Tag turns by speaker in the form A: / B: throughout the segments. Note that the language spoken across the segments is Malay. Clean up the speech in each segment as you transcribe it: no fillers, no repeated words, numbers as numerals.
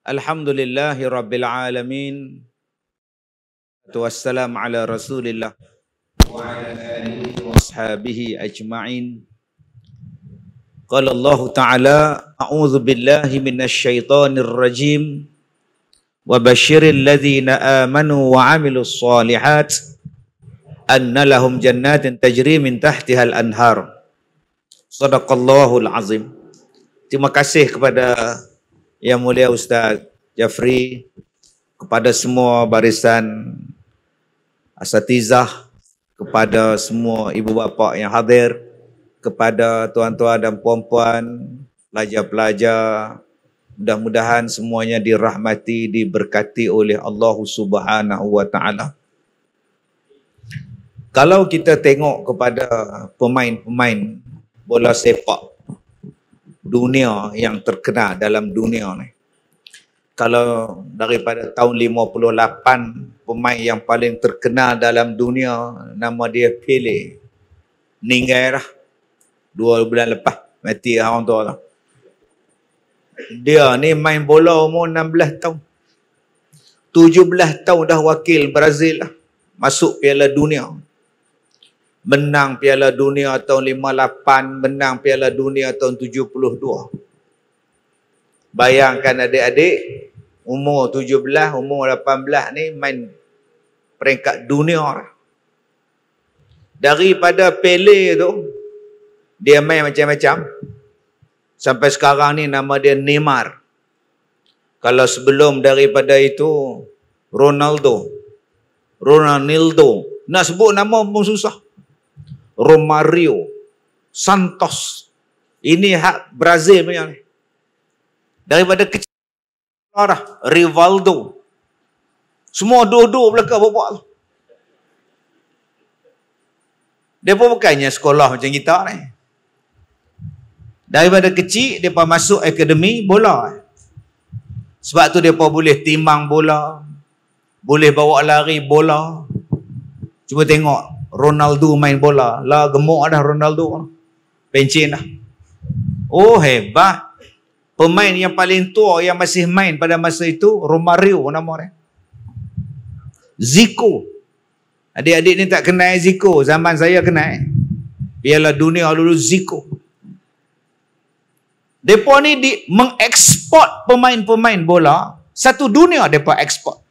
A: Alhamdulillahi Rabbil Alamin. Wassalamu ala Rasulillah wa ala alihi wa ashabihi ajma'in. Qala Allah Ta'ala, a'udzu billahi minasy syaithanir rajim. Wa basyiril ladzina amanu wa 'amilus shalihat anna lahum jannatin tajri min tahtihal anhar. Shadaqallahul azim. Terima kasih kepada Yang Mulia Ustaz Jafri, kepada semua barisan asatizah, kepada semua ibu bapa yang hadir, kepada tuan-tuan dan puan-puan, pelajar-pelajar, mudah-mudahan semuanya dirahmati, diberkati oleh Allah Subhanahu wa Ta'ala. Kalau kita tengok kepada pemain-pemain bola sepak dunia yang terkenal dalam dunia ni, kalau daripada tahun 58 pemain yang paling terkenal dalam dunia, nama dia Pele, meninggal dah 2 bulan lepas, mati orang tua lah. Dia ni main bola umur 16 tahun, 17 tahun dah wakil Brazil lah, masuk Piala Dunia, menang Piala Dunia tahun 58, menang Piala Dunia tahun 72. Bayangkan adik-adik, umur 17, umur 18 ni main peringkat dunia. Daripada Pele tu, dia main macam-macam. Sampai sekarang ni nama dia Neymar. Kalau sebelum daripada itu, Ronaldo. Nak sebut nama pun susah. Romario, Santos. Ini hak Brazil punya ni. Daripada kecil, Rivaldo. Semua dua-dua belakang bapak tu. Dia pun bukannya sekolah macam kita ni. Daripada kecil, dia pun masuk akademi bola. Sebab tu dia pun boleh timbang bola, boleh bawa lari bola. Cuba tengok Ronaldo main bola. Lah gemuk dah Ronaldo. Pencen dah. Oh hebat. Pemain yang paling tua yang masih main pada masa itu, Romario nama dia. Zico. Adik-adik ni tak kenal Zico. Zaman saya kenal. Piala Dunia dulu Zico. Mereka ni mengeksport pemain-pemain bola. Satu dunia mereka eksport.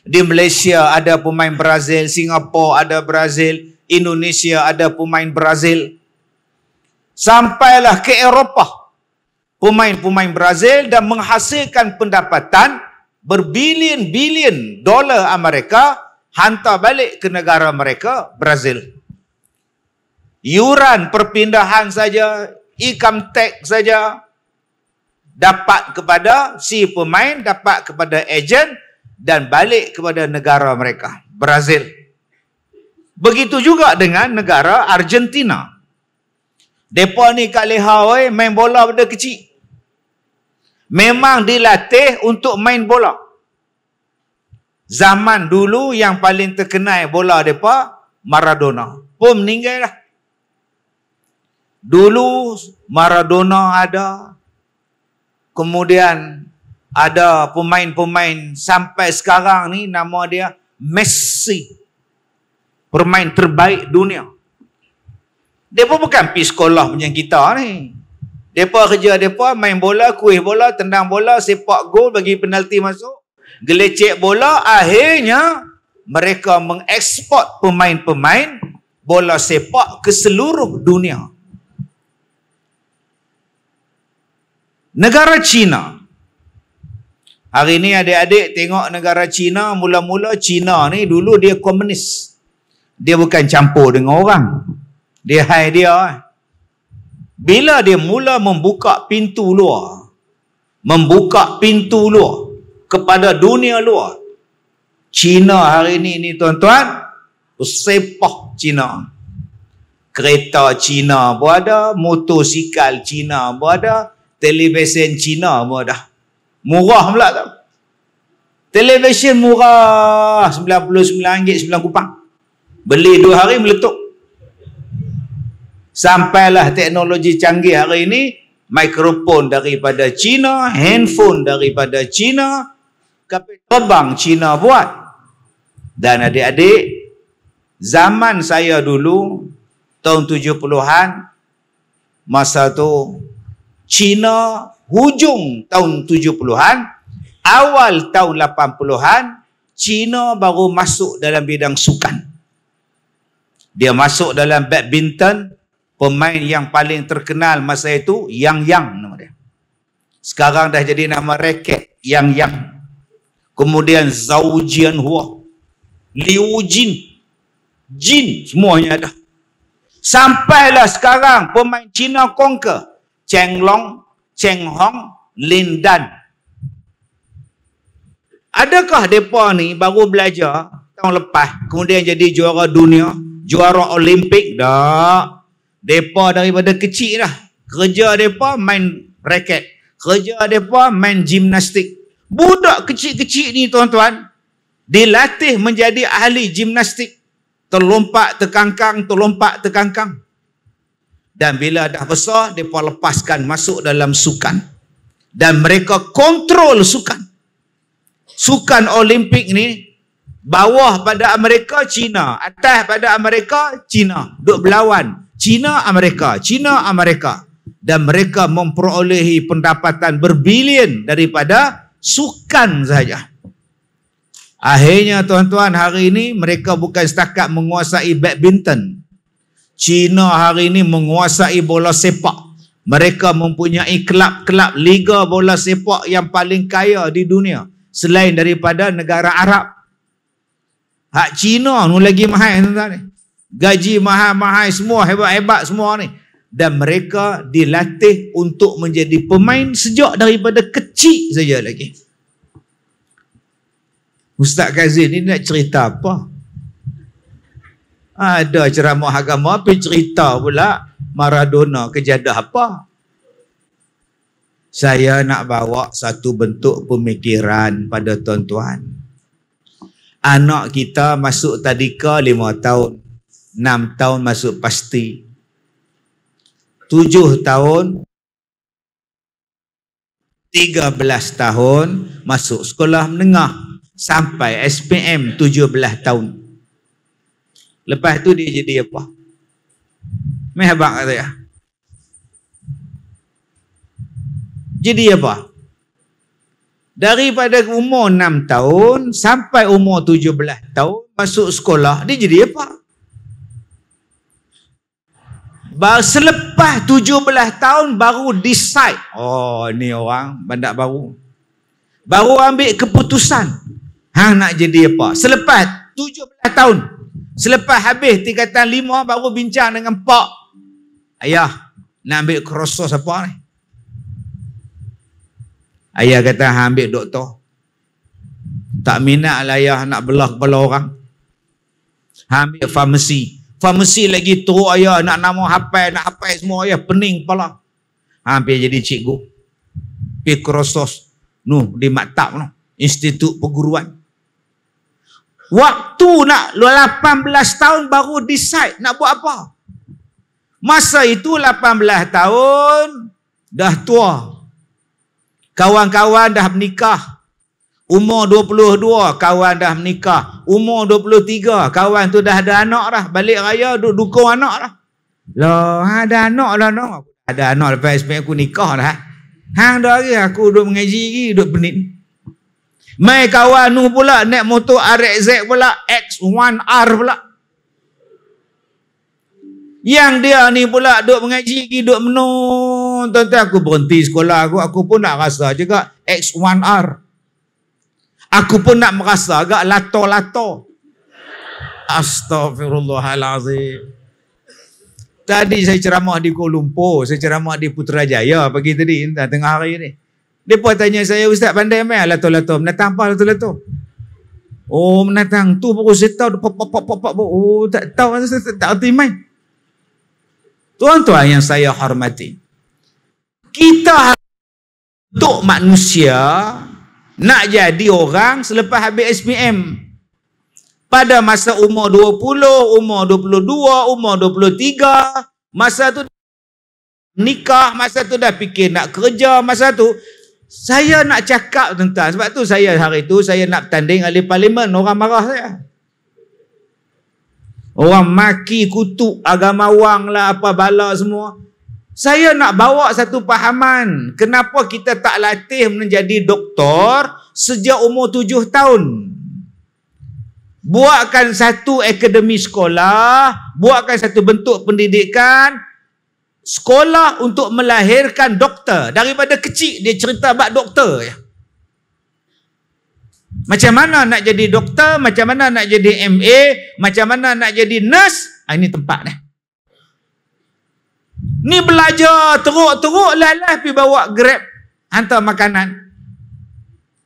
A: Di Malaysia ada pemain Brazil, Singapura ada Brazil, Indonesia ada pemain Brazil. Sampailah ke Eropah, pemain-pemain Brazil, dan menghasilkan pendapatan berbilion-bilion dolar Amerika, hantar balik ke negara mereka, Brazil. Yuran perpindahan saja, income tax saja, dapat kepada si pemain, dapat kepada ejen, dan balik kepada negara mereka, Brazil. Begitu juga dengan negara Argentina. Mereka ni kat Lehau main bola pada kecil. Memang dilatih untuk main bola. Zaman dulu yang paling terkenal bola mereka, Maradona. Pun meninggal dah. Dulu Maradona ada. Kemudian ada pemain-pemain sampai sekarang ni nama dia Messi. Pemain terbaik dunia. Mereka bukan pergi sekolah macam kita ni. Mereka kerja mereka main bola, kuih bola, tendang bola, sepak gol, bagi penalti masuk, gelecek bola. Akhirnya mereka mengeksport pemain-pemain bola sepak ke seluruh dunia. Negara China. Hari ni adik-adik tengok negara China, mula-mula China ni dulu dia komunis. Dia bukan campur dengan orang. Dia hai dia. Bila dia mula membuka pintu luar, kepada dunia luar, China hari ni tuan-tuan, sepah China. Kereta China pun ada, motosikal China pun ada, televisyen China pun ada. Murah pula tau. Televisyen murah, RM99 9 kupang. Beli 2 hari meletup. Sampailah teknologi canggih hari ini, mikrofon daripada China, handphone daripada China, kapal terbang China buat. Dan adik-adik, zaman saya dulu, tahun 70-an, masa tu China hujung tahun 70-an, awal tahun 80-an, China baru masuk dalam bidang sukan. Dia masuk dalam badminton. Pemain yang paling terkenal masa itu Yang nama dia. Sekarang dah jadi nama raket Yang. Kemudian Zhao Jianhua, Liu Jin, semuanya ada. Sampailah sekarang pemain China conquer Chen Long, Chen Hong, Lin Dan. Adakah mereka ni baru belajar tahun lepas kemudian jadi juara dunia, juara Olimpik? Tak. Mereka daripada kecil dah. Kerja mereka main raket, kerja mereka main gimnastik. Budak kecil-kecil ni tuan-tuan dilatih menjadi ahli gimnastik. Terlompat terkangkang. Dan bila dah besar, mereka lepaskan masuk dalam sukan. Dan mereka kontrol sukan. Sukan Olimpik ni, bawah pada Amerika, China. Atas pada Amerika, China. Duk berlawan. China, Amerika. Dan mereka memperolehi pendapatan berbilion daripada sukan saja. Akhirnya tuan-tuan, hari ini mereka bukan setakat menguasai badminton. China hari ini menguasai bola sepak. Mereka mempunyai kelab-kelab liga bola sepak yang paling kaya di dunia. Selain daripada negara Arab. Hak China ni lagi mahal tuan-tuan. Gaji mahal-mahal semua, hebat-hebat semua ni. Dan mereka dilatih untuk menjadi pemain sejak daripada kecil saja lagi. Ustaz Kazim ni nak cerita apa? Ada ceramah agama, tapi cerita pula Maradona kejadah apa? Saya nak bawa satu bentuk pemikiran pada tuan-tuan. Anak kita masuk tadika 5 tahun. 6 tahun masuk pasti. 7 tahun, 13 tahun masuk sekolah menengah. Sampai SPM 17 tahun. Lepas tu dia jadi apa? Hebat kata ya. Jadi apa? Daripada umur 6 tahun sampai umur 17 tahun masuk sekolah, dia jadi apa? Selepas 17 tahun baru decide. Oh, ni orang bandak baru. Baru ambil keputusan. Hang nak jadi apa? Selepas 17 tahun. Selepas habis tingkatan 5 baru bincang dengan pak. Ayah, nak ambil kursus apa ni? Ayah kata, hang ambil doktor. Tak minat lah ayah nak belah kepala orang. Hang ambil farmasi. Farmasi lagi teruk ayah nak nama hafal, nak hafal semua ayah pening kepala. Hampir jadi cikgu. Pergi kursus. Di maktab no. Institut Perguruan. Waktu nak 18 tahun baru decide nak buat apa. Masa itu 18 tahun dah tua. Kawan-kawan dah menikah. Umur 22 kawan dah menikah. Umur 23 kawan tu dah ada anak dah. Balik raya dukung anak dah. Lah ada anak lah no. Ada anak lepas SPM aku nikah dah. Hang dah lagi aku duduk mengaji lagi, duduk penit. Mai kawan nu pula naik motor RX pula, X1R pula. Yang dia ni pula duduk mengaji lagi, duduk menung. Tuan-tuan aku berhenti sekolah aku pun nak rasa juga X1R. Aku pun nak merasa agak lato-lato. Astaghfirullahalazim. Tadi saya ceramah di Kuala Lumpur, saya ceramah di Putrajaya pagi tadi, tengah hari ni. Mereka tanya saya, Ustaz pandai main lato-lato. Menatang apa lato-lato? Oh, menatang tu baru saya tahu. Oh, tak tahu, tak erti main. Tuan-tuan yang saya hormati, kita untuk manusia nak jadi orang selepas habis SPM. Pada masa umur 20, umur 22, umur 23, masa tu nikah masa tu, dah fikir nak kerja masa tu. Saya nak cakap tentang, sebab tu saya hari tu saya nak bertanding ahli parlimen, orang marah saya. Orang maki, kutuk, agamawan lah, apa bala semua. Saya nak bawa satu pahaman. Kenapa kita tak latih menjadi doktor sejak umur 7 tahun? Buatkan satu akademi sekolah, buatkan satu bentuk pendidikan, sekolah untuk melahirkan doktor. Daripada kecil dia cerita bab doktor ya. Macam mana nak jadi doktor, macam mana nak jadi MA, macam mana nak jadi nurse. Ini tempat ni. Ni belajar teruk-teruk lah pergi bawa Grab hantar makanan.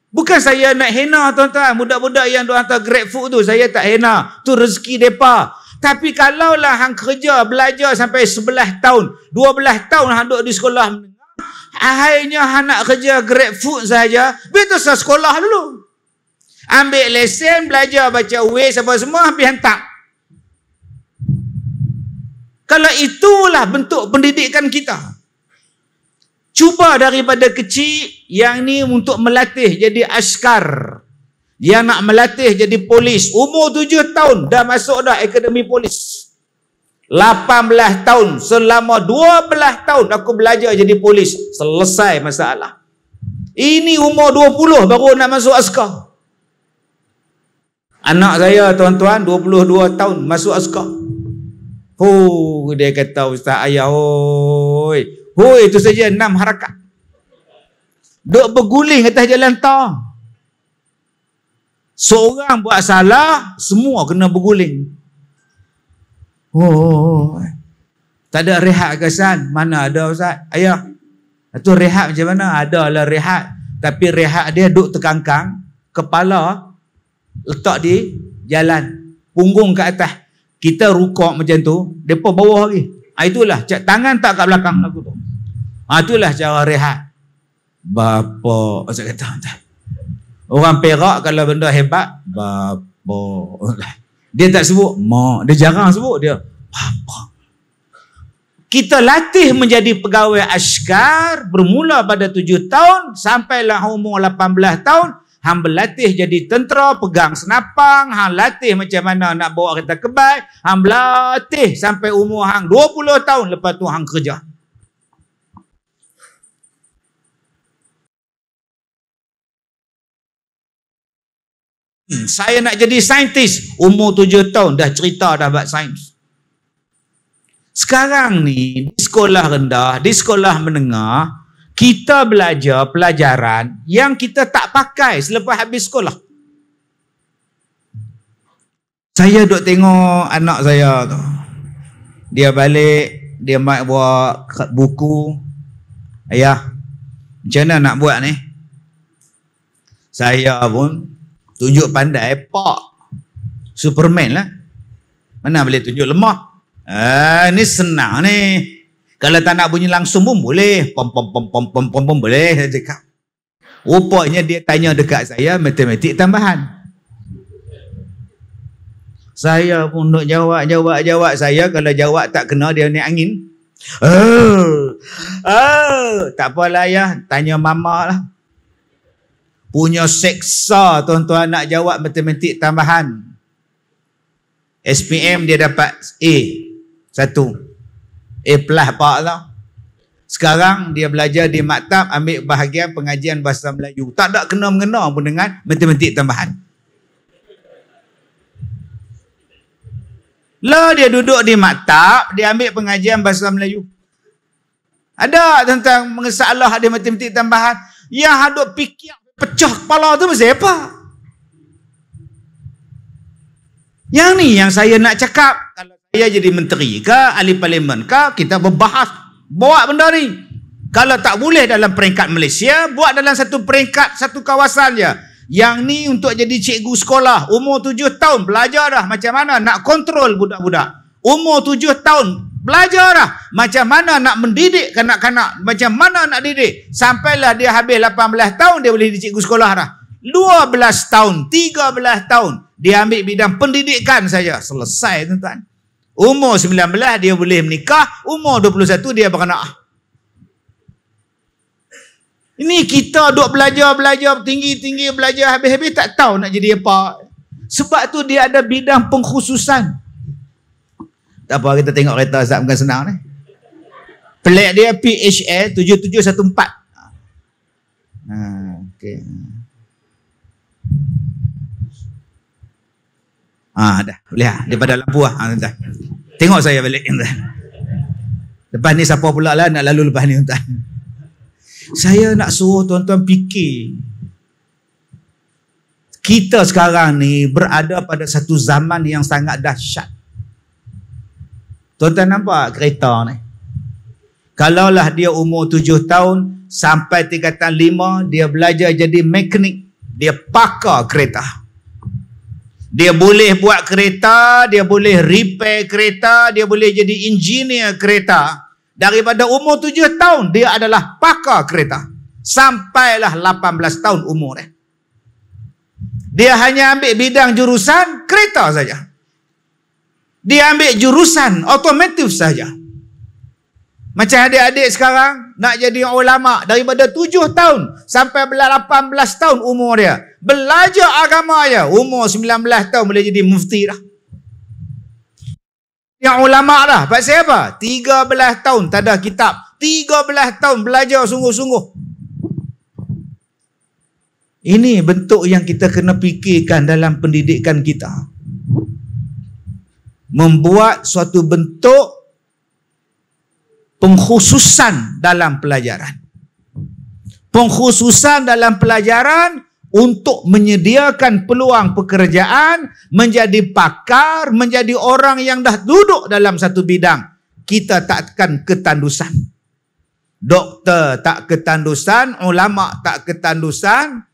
A: Bukan saya nak hina tuan-tuan, budak-budak yang duk hantar Grab food tu, saya tak hina. Tu rezeki depa. Tapi kalaulah hang kerja belajar sampai 11 tahun, 12 tahun hang duduk di sekolah menengah, akhirnya hang nak kerja Grab food saja, betul sah sekolah dulu. Ambil lesen, belajar baca Waze apa semua, habis hantar. Kalau itulah bentuk pendidikan kita. Cuba daripada kecil, yang ni untuk melatih jadi askar. Yang nak melatih jadi polis. Umur 7 tahun, dah masuk dah akademi polis. 18 tahun, selama 12 tahun aku belajar jadi polis. Selesai masalah. Ini umur 20 baru nak masuk askar. Anak saya tuan-tuan 22 tahun masuk askar. Dia kata, Ustaz ayah, hoi itu saja 6 harakat. Duk berguling atas jalan tol. Seorang buat salah, semua kena berguling. Tak ada rehat ke San? Mana ada Ustaz? Ayah, itu rehat macam mana? Adalah rehat. Tapi rehat dia duk terkangkang, kepala letak di jalan, punggung ke atas. Kita rukuk macam tu, mereka bawah lagi. Itulah, tangan tak kat belakang aku tu. Itulah cara rehat. Bapa, saya kata, orang Perak kalau benda hebat, bapa. Dia tak sebut mak, dia jarang sebut, dia bapa. Kita latih menjadi pegawai askar bermula pada 7 tahun sampailah umur 18 tahun. Hang berlatih jadi tentera, pegang senapang, hang latih macam mana nak bawa kereta kebal, hang berlatih sampai umur hang 20 tahun, lepas tu hang kerja. Saya nak jadi saintis, umur 7 tahun dah cerita dah buat sains. Sekarang ni di sekolah rendah, di sekolah menengah, kita belajar pelajaran yang kita tak pakai selepas habis sekolah. Saya duk tengok anak saya tu. Dia balik, dia bawa buku. Ayah, macam mana nak buat ni? Saya pun tunjuk pandai, pak. Superman lah. Mana boleh tunjuk lemah? Ni senang ni. Kalau tak nak bunyi langsung pun boleh. Pom boleh saya cakap. Rupanya dia tanya dekat saya matematik tambahan. Saya pun nak jawab. Saya kalau jawab tak kena dia naik angin. Tak apalah ayah, tanya mama lah. Punya seksa tuan-tuan nak jawab matematik tambahan. SPM dia dapat A. 1. A+ pak lah. Sekarang dia belajar di maktab, ambil bahagian pengajian bahasa Melayu. Tak ada kena-mengena pun dengan matematik tambahan. Lah dia duduk di maktab, dia ambil pengajian bahasa Melayu. Ada tentang mengesalah dia matematik tambahan. Yang hadut fikir pecah kepala tu mesti apa? Yang ni yang saya nak cakap. Kalau saya jadi menteri ke, ahli parlimen ke, kita berbahas, bawa benda ni. Kalau tak boleh dalam peringkat Malaysia, buat dalam satu peringkat, satu kawasan je. Yang ni untuk jadi cikgu sekolah, umur 7 tahun, belajar dah macam mana nak kontrol budak-budak. Umur 7 tahun, belajar dah macam mana nak mendidik kanak-kanak, macam mana nak didik. Sampailah dia habis 18 tahun, dia boleh jadi cikgu sekolah dah. 12 tahun, 13 tahun, dia ambil bidang pendidikan saja. Selesai tuan-tuan. Umur 19 dia boleh menikah, umur 21 dia beranak. Ini kita duk belajar tinggi-tinggi, belajar habis-habis tak tahu nak jadi apa. Sebab tu dia ada bidang pengkhususan. Tak apa, kita tengok kereta Ustaz bukan senang ni. Pelik dia PHL 7714. Okey. Dah. Boleh lah. Daripada lampu lah. Tengok saya balik. Lepas ni siapa pula lah nak lalu lepas ni. Saya nak suruh tuan-tuan fikir. Kita sekarang ni berada pada satu zaman yang sangat dahsyat. Tuan-tuan nampak kereta ni? Kalaulah dia umur 7 tahun sampai tingkatan 5, dia belajar jadi mekanik. Dia pakar kereta. Dia boleh buat kereta, dia boleh repair kereta, dia boleh jadi engineer kereta. Daripada umur 7 tahun, dia adalah pakar kereta. Sampailah 18 tahun umur dia. Dia hanya ambil bidang jurusan kereta saja. Dia ambil jurusan otomotif saja. Macam adik-adik sekarang nak jadi ulama daripada 7 tahun sampai 18 tahun umur dia. Belajar agama aja, umur 19 tahun boleh jadi mufti dah. Yang ulama dah. Pasal apa? 13 tahun tak ada kitab. 13 tahun belajar sungguh-sungguh. Ini bentuk yang kita kena fikirkan dalam pendidikan kita. Membuat suatu bentuk pengkhususan dalam pelajaran. Pengkhususan dalam pelajaran untuk menyediakan peluang pekerjaan, menjadi pakar, menjadi orang yang dah duduk dalam satu bidang. Kita takkan ketandusan. Doktor tak ketandusan, ulama tak ketandusan,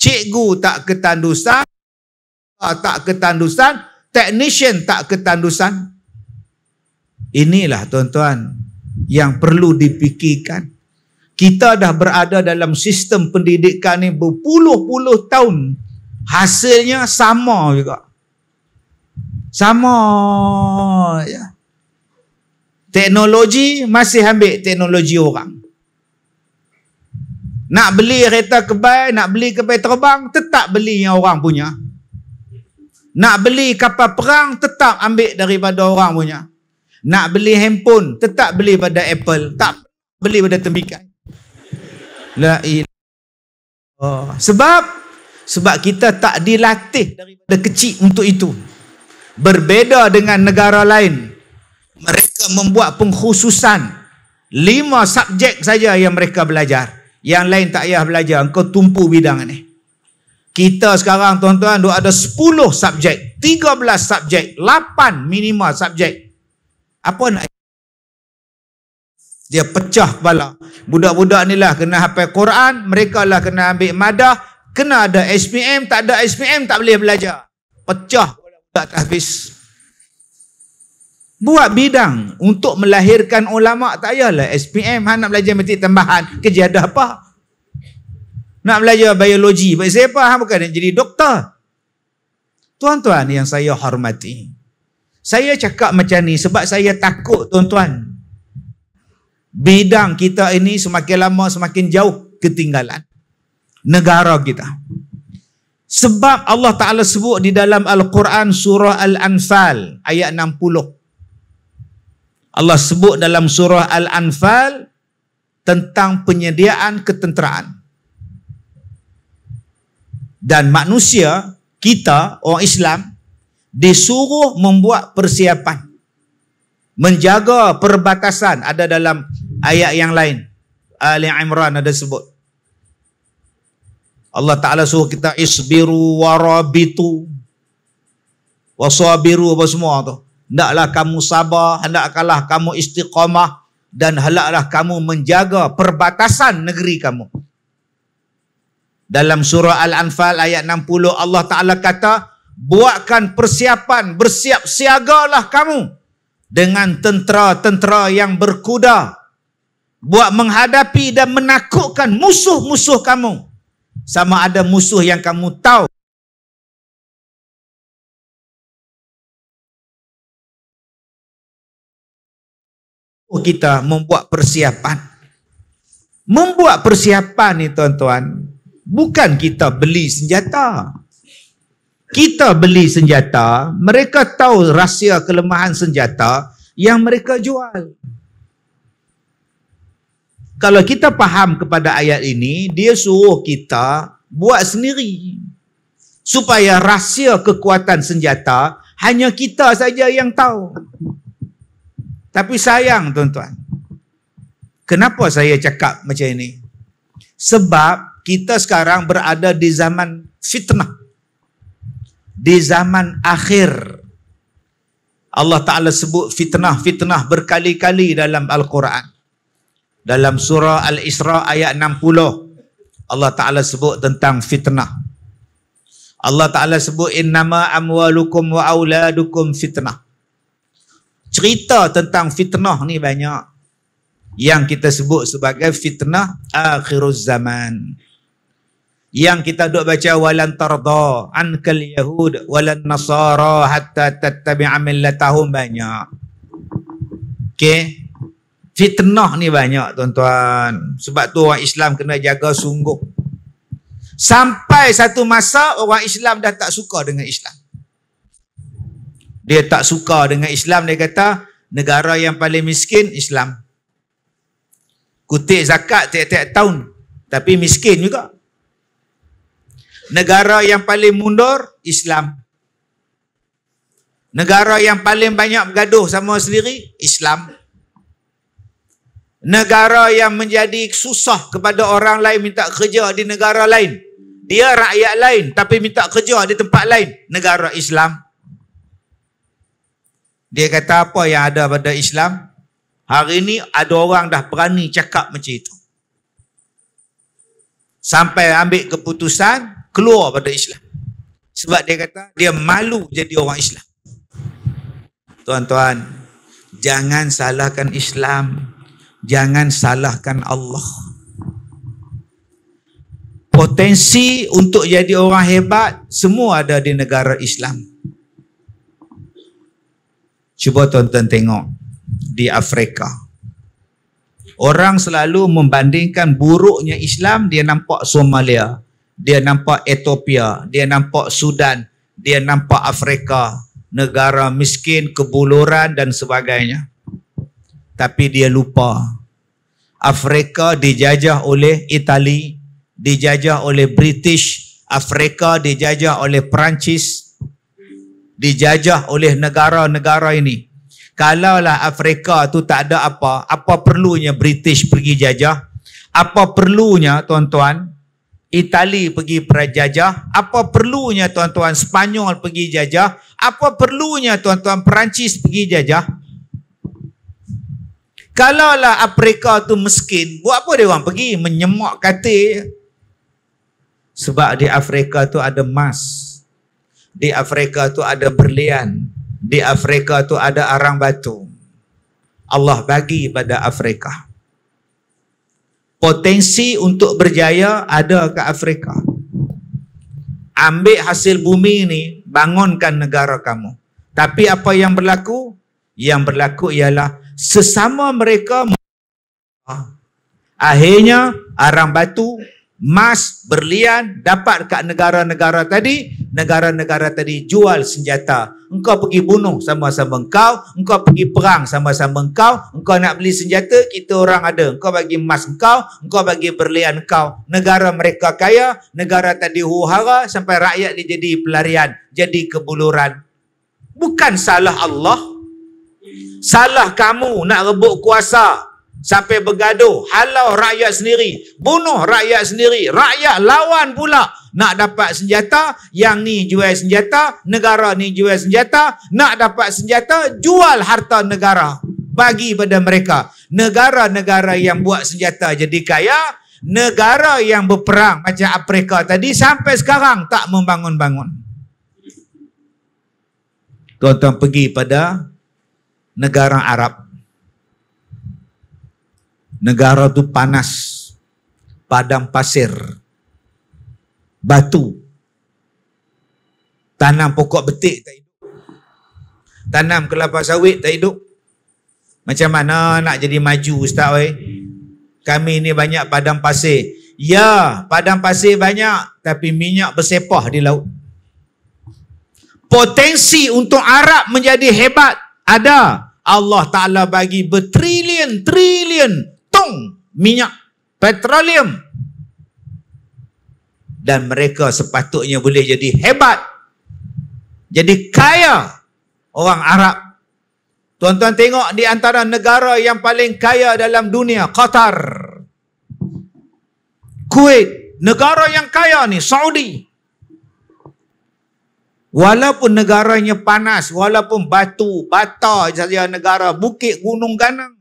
A: cikgu tak ketandusan, technician tak ketandusan. Inilah tuan-tuan yang perlu dipikirkan. Kita dah berada dalam sistem pendidikan ni berpuluh-puluh tahun. Hasilnya sama juga. Sama ya. Teknologi masih ambil teknologi orang. Nak beli kereta kebal, nak beli kapal terbang, tetap beli yang orang punya. Nak beli kapal perang, tetap ambil daripada orang punya. Nak beli handphone, tetap beli pada Apple, tak beli pada tembikai. La ilah. Sebab kita tak dilatih daripada kecil untuk itu. Berbeza dengan negara lain. Mereka membuat pengkhususan 5 subjek saja yang mereka belajar. Yang lain tak payah belajar. Engkau tumpu bidang ni. Kita sekarang tuan-tuan ada 10 subjek, 13 subjek, 8 minima subjek. Apa nak? Dia pecah kepala. Budak-budak ni lah kena hafal Quran, mereka lah kena ambil madah, kena ada SPM, tak ada SPM tak boleh belajar. Pecah budak tak habis. Buat bidang untuk melahirkan ulama tak payahlah SPM. Nak belajar matematik tambahan, kerja ada apa? Nak belajar biologi, pasal apa? Bukan nak jadi doktor. Tuan-tuan yang saya hormati, saya cakap macam ni sebab saya takut tuan-tuan, bidang kita ini semakin lama semakin jauh ketinggalan negara kita. Sebab Allah Ta'ala sebut di dalam Al-Quran surah Al-Anfal ayat 60. Allah sebut dalam surah Al-Anfal tentang penyediaan ketenteraan. Dan manusia, kita, orang Islam, disuruh membuat persiapan. Menjaga perbatasan. Ada dalam ayat yang lain. Ali Imran ada sebut. Allah Ta'ala suruh kita isbiru warabitu wasabiru apa semua tu. Hendaklah kamu sabar, hendaklah kamu istiqamah, dan hendaklah kamu menjaga perbatasan negeri kamu. Dalam surah Al-Anfal ayat 60 Allah Ta'ala kata, buatkan persiapan, bersiap siagalah kamu dengan tentera-tentera yang berkuda, buat menghadapi dan menakutkan musuh-musuh kamu. Sama ada musuh yang kamu tahu kita membuat persiapan. Membuat persiapan ni tuan-tuan, bukan kita beli senjata. Kita beli senjata, mereka tahu rahsia kelemahan senjata yang mereka jual. Kalau kita faham kepada ayat ini, dia suruh kita buat sendiri. Supaya rahsia kekuatan senjata hanya kita saja yang tahu. Tapi sayang tuan-tuan, kenapa saya cakap macam ini? Sebab kita sekarang berada di zaman fitnah. Di zaman akhir. Allah Ta'ala sebut fitnah-fitnah berkali-kali dalam Al-Quran. Dalam surah Al-Isra ayat 60, Allah Ta'ala sebut tentang fitnah. Allah Ta'ala sebut innama amwalukum wa auladukum fitnah. Cerita tentang fitnah ni banyak. Yang kita sebut sebagai fitnah akhiruz zaman. Yang kita duk baca walan tarda ankal yahud walan nasara hatta tattabi'a millatahum banyak. Okey. Fitnah ni banyak tuan-tuan. Sebab tu orang Islam kena jaga sungguh. Sampai satu masa orang Islam dah tak suka dengan Islam. Dia tak suka dengan Islam. Dia kata negara yang paling miskin Islam. Kutip zakat tiap-tiap tahun, tapi miskin juga. Negara yang paling mundur Islam. Negara yang paling banyak bergaduh sama sendiri Islam. Negara yang menjadi susah kepada orang lain minta kerja di negara lain. Dia rakyat lain tapi minta kerja di tempat lain. Negara Islam. Dia kata apa yang ada pada Islam? Hari ini ada orang dah berani cakap macam itu. Sampai ambil keputusan keluar pada Islam. Sebab dia kata dia malu jadi orang Islam. Tuan-tuan, jangan salahkan Islam. Jangan salahkan Allah. Potensi untuk jadi orang hebat semua ada di negara Islam. Cuba tuan-tuan tengok di Afrika. Orang selalu membandingkan buruknya Islam, dia nampak Somalia, dia nampak Ethiopia, dia nampak Sudan, dia nampak Afrika, negara miskin, kebuluran dan sebagainya. Tapi dia lupa Afrika dijajah oleh Itali, dijajah oleh British, Afrika dijajah oleh Perancis, dijajah oleh negara-negara ini. Kalaulah Afrika tu tak ada apa perlunya British pergi jajah? Apa perlunya tuan-tuan Itali pergi jajah? Apa perlunya tuan-tuan Spanyol pergi jajah? Apa perlunya tuan-tuan Perancis pergi jajah? Kalaulah Afrika tu miskin, buat apa dia orang pergi menyemak katil? Sebab di Afrika tu ada emas. Di Afrika tu ada berlian. Di Afrika tu ada arang batu. Allah bagi pada Afrika. Potensi untuk berjaya ada ke Afrika. Ambil hasil bumi ni, bangunkan negara kamu. Tapi apa yang berlaku? Yang berlaku ialah sesama mereka akhirnya arang batu, emas, berlian dapat dekat negara-negara tadi. Negara-negara tadi jual senjata. Engkau pergi bunuh sama-sama engkau pergi perang sama-sama engkau nak beli senjata, kita orang ada. Engkau bagi emas engkau bagi berlian engkau. Negara mereka kaya, negara tadi huru-hara sampai rakyat dia jadi pelarian, jadi kebuluran. Bukan salah Allah. Salah kamu nak rebut kuasa sampai bergaduh, halau rakyat sendiri, bunuh rakyat sendiri, rakyat lawan pula nak dapat senjata, yang ni jual senjata, negara ni jual senjata, nak dapat senjata, jual harta negara bagi pada mereka. Negara-negara yang buat senjata jadi kaya, negara yang berperang macam Afrika tadi sampai sekarang tak membangun-bangun. Tuan-tuan pergi pada negara Arab. Negara tu panas, padang pasir, batu. Tanam pokok betik tak hidup. Tanam kelapa sawit tak hidup. Macam mana nak jadi maju ustaz weh? Kami ni banyak padang pasir. Ya, padang pasir banyak, tapi minyak bersepah di laut. Potensi untuk Arab menjadi hebat ada. Allah Ta'ala bagi bertrilion-trilion tong minyak petroleum. Dan mereka sepatutnya boleh jadi hebat, jadi kaya orang Arab. Tuan-tuan tengok di antara negara yang paling kaya dalam dunia, Qatar, Kuwait, negara yang kaya ni, Saudi. Walaupun negaranya panas, walaupun batu, bata saja negara, bukit, gunung, ganang,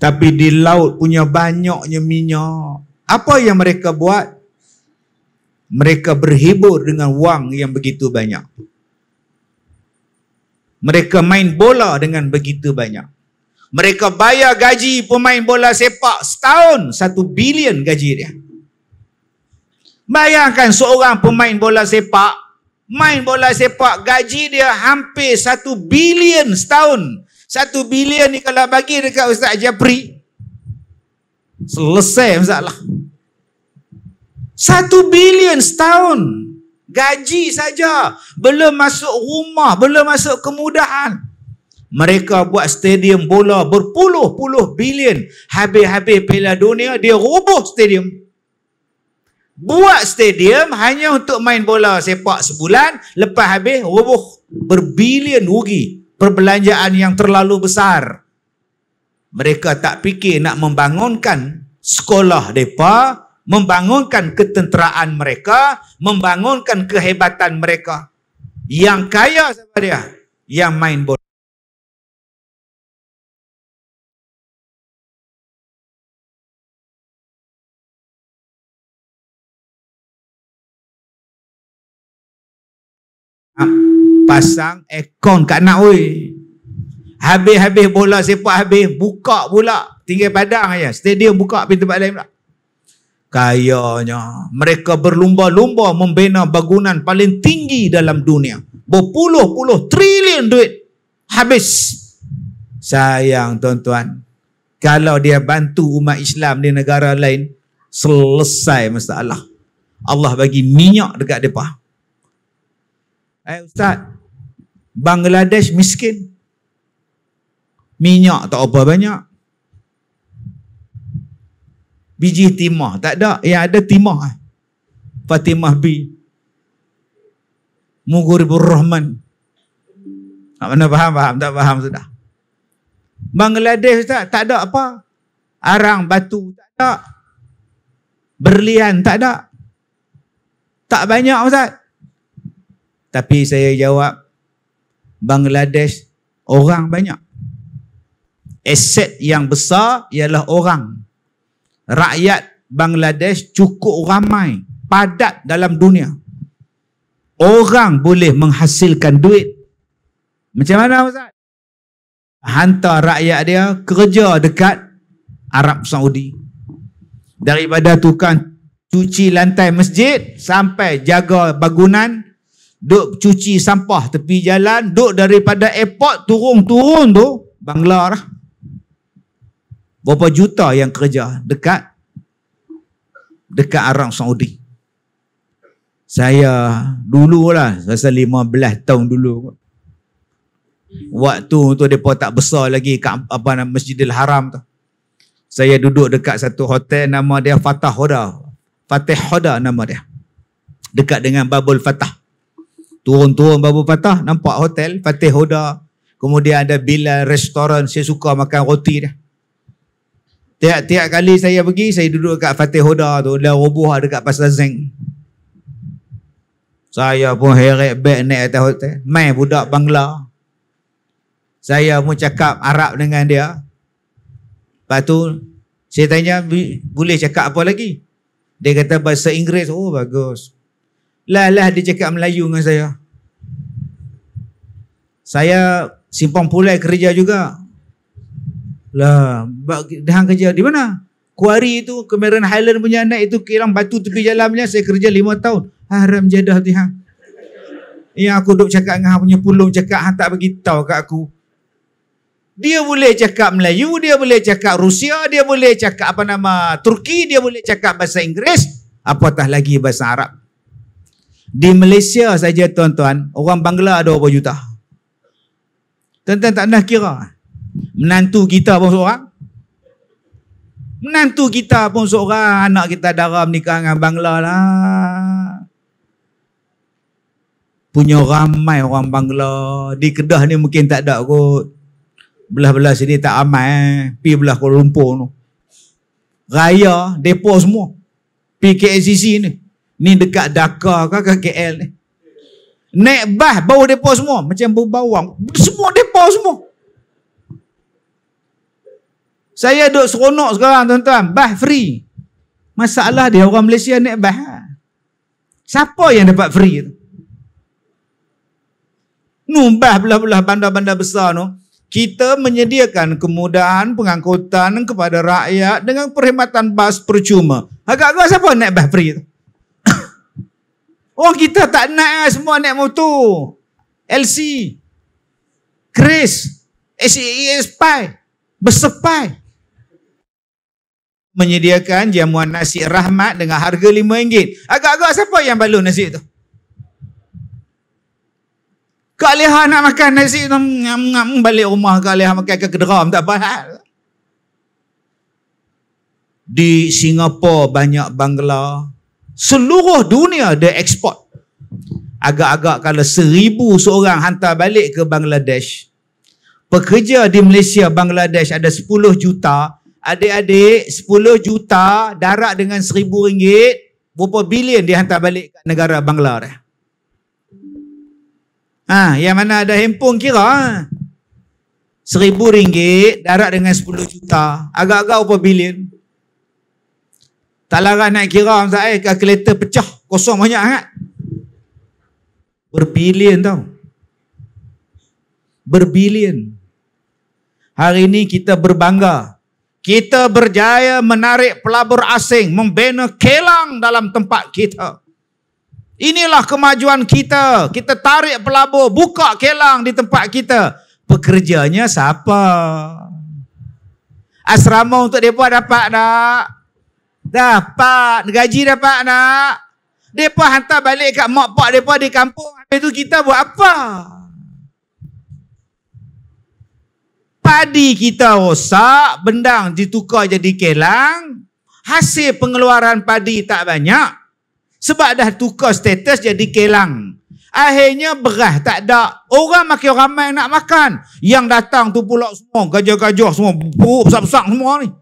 A: tapi di laut punya banyaknya minyak. Apa yang mereka buat? Mereka berhibur dengan wang yang begitu banyak. Mereka main bola dengan begitu banyak. Mereka bayar gaji pemain bola sepak setahun 1 bilion gaji dia. Bayangkan seorang pemain bola sepak, main bola sepak, gaji dia hampir 1 bilion setahun. 1 bilion ni kalau bagi dekat Ustaz Japri, selesai masalah. 1 bilion setahun gaji saja, belum masuk rumah, belum masuk kemudahan. Mereka buat stadium bola berpuluh-puluh bilion. Habis-habis Piala Dunia, dia roboh stadium. Buat stadium hanya untuk main bola sepak sebulan, lepas habis roboh, berbilion rugi. Perbelanjaan yang terlalu besar. Mereka tak fikir nak membangunkan sekolah mereka, membangunkan ketenteraan mereka, membangunkan kehebatan mereka. Yang kaya siapa dia? Yang main bola. Pasang aircon kat nak oi. Habis-habis bola sepak habis, buka pula, tinggal padang aja. Stadium buka pintu tempat lain pula. Kayanya mereka berlumba-lumba membina bangunan paling tinggi dalam dunia. Berpuluh-puluh trilion duit habis. Sayang tuan-tuan, kalau dia bantu umat Islam di negara lain, selesai masalah. Allah bagi minyak dekat mereka. Ustaz, Bangladesh miskin, minyak tak apa banyak, biji timah tak ada, yang ada timah Fatimah B, Mughuribur Rahman. Tak mana faham, tak faham sudah. Bangladesh tak ada apa, arang batu tak ada, berlian tak ada, tak banyak Ustaz. Tapi saya jawab, Bangladesh orang banyak. Aset yang besar ialah orang. Rakyat Bangladesh cukup ramai, padat dalam dunia. Orang boleh menghasilkan duit. Macam mana Ustaz? Hantar rakyat dia kerja dekat Arab Saudi. Daripada tukang cuci lantai masjid sampai jaga bangunan, duk cuci sampah tepi jalan, duk daripada airport turun tu Bangla lah. Berapa juta yang kerja dekat Arab Saudi. Saya dululah, rasa 15 tahun dulu. Waktu tu depa tak besar lagi kat Masjidil Haram tu. Saya duduk dekat satu hotel, nama dia Fatih Hoda nama dia. Dekat dengan Babul Fatah. Turun Babul Fatah, nampak hotel Fatih Hoda. Kemudian ada Bilal restoran, saya suka makan roti dia. Tiap-tiap kali saya pergi, saya duduk dekat Fatih Hoda tu, dah roboh dekat Pasar Zeng. Saya pun heret beg naik atas hotel, main budak Bangla. Saya pun cakap Arab dengan dia. Lepas tu saya tanya, boleh cakap apa lagi? Dia kata bahasa Inggeris. Oh bagus. Lah dia cakap Melayu dengan saya. Saya simpang pulai kerja juga. Lah, dah kerja di mana? Kuari itu, Cameron Highland punya anak itu, kilang batu tepi jalan punya, saya kerja 5 tahun. Haram jadah tu hang. Yang aku duk cakap dengan hang punya pulung, cakap hang tak bagi tahu kat aku. Dia boleh cakap Melayu, dia boleh cakap Rusia, dia boleh cakap Turki, dia boleh cakap bahasa Inggeris, apatah lagi bahasa Arab. Di Malaysia saja tuan-tuan, orang Bangla ada berapa juta? Tuan-tuan tak nak kira. Menantu kita pun seorang. Menantu kita pun seorang, anak kita darah menikah dengan Bangla lah. Punya ramai orang Bangla. Di Kedah ni mungkin tak ada kot. Belah-belah sini tak ramai. Pi belah Kuala Lumpur tu. Raya, depo semua. Pi KLCC ni. Ni dekat Dakar ke KL ni. Naik bas, bau depo semua. Macam bau bawang. Semua depo semua. Saya duduk seronok sekarang tuan-tuan. Bas free. Masalah dia orang Malaysia naik bas. Siapa yang dapat free tu? Bas belah-belah bandar-bandar besar tu. Kita menyediakan kemudahan pengangkutan kepada rakyat dengan perkhidmatan bas percuma. Agak-agak siapa naik bas free tu? Orang kita tak naik, semua naik motor. LC, Kris, SESPI, Bersepai. Menyediakan jamuan nasi rahmat dengan harga RM5. Agak-agak siapa yang balun nasi tu? Kak Leha nak makan nasi tu, balik rumah Kak Leha makan ke kederam, tak apa hal. Di Singapura banyak Bangla. Seluruh dunia dia ekspor. Agak-agak kalau 1,000 seorang hantar balik ke Bangladesh. Pekerja di Malaysia, Bangladesh ada 10 juta. Adik-adik 10 juta darat dengan RM1,000. Berapa bilion dia hantar balik ke negara Bangla dah. Yang mana ada handphone kira RM1,000 darat dengan 10 juta. Agak-agak berapa bilion? Tak larang nak kira saya kalkulator pecah. Kosong banyak sangat. Berbilion tau. Berbilion. Hari ini kita berbangga. Kita berjaya menarik pelabur asing. Membina kilang dalam tempat kita. Inilah kemajuan kita. Kita tarik pelabur, buka kilang di tempat kita. Pekerjanya siapa? Asrama untuk mereka dapat tak? Dapat. Gaji dapat tak? Mereka hantar balik kat mak pak mereka di kampung. Habis tu kita buat apa? Padi kita rosak, bendang ditukar jadi kilang. Hasil pengeluaran padi tak banyak. Sebab dah tukar status jadi kilang. Akhirnya beras tak ada. Orang makin ramai nak makan. Yang datang tu pula semua. Gajah-gajah semua. Besar-besar semua ni.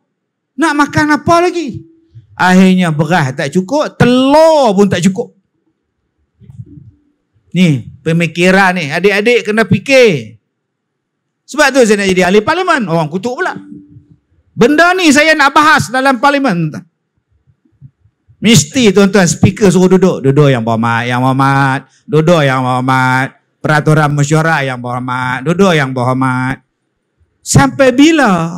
A: Nak makan apa lagi? Akhirnya beras tak cukup. Telur pun tak cukup. Ni pemikiran ni. Adik-adik kena fikir. Sebab tu saya nak jadi ahli parlimen. Orang kutuk pula. Benda ni saya nak bahas dalam parlimen. Mesti tuan-tuan speaker suruh duduk. Duduk yang berhormat, yang berhormat. Duduk yang berhormat. Peraturan mesyuarat yang berhormat. Duduk yang berhormat. Sampai bila?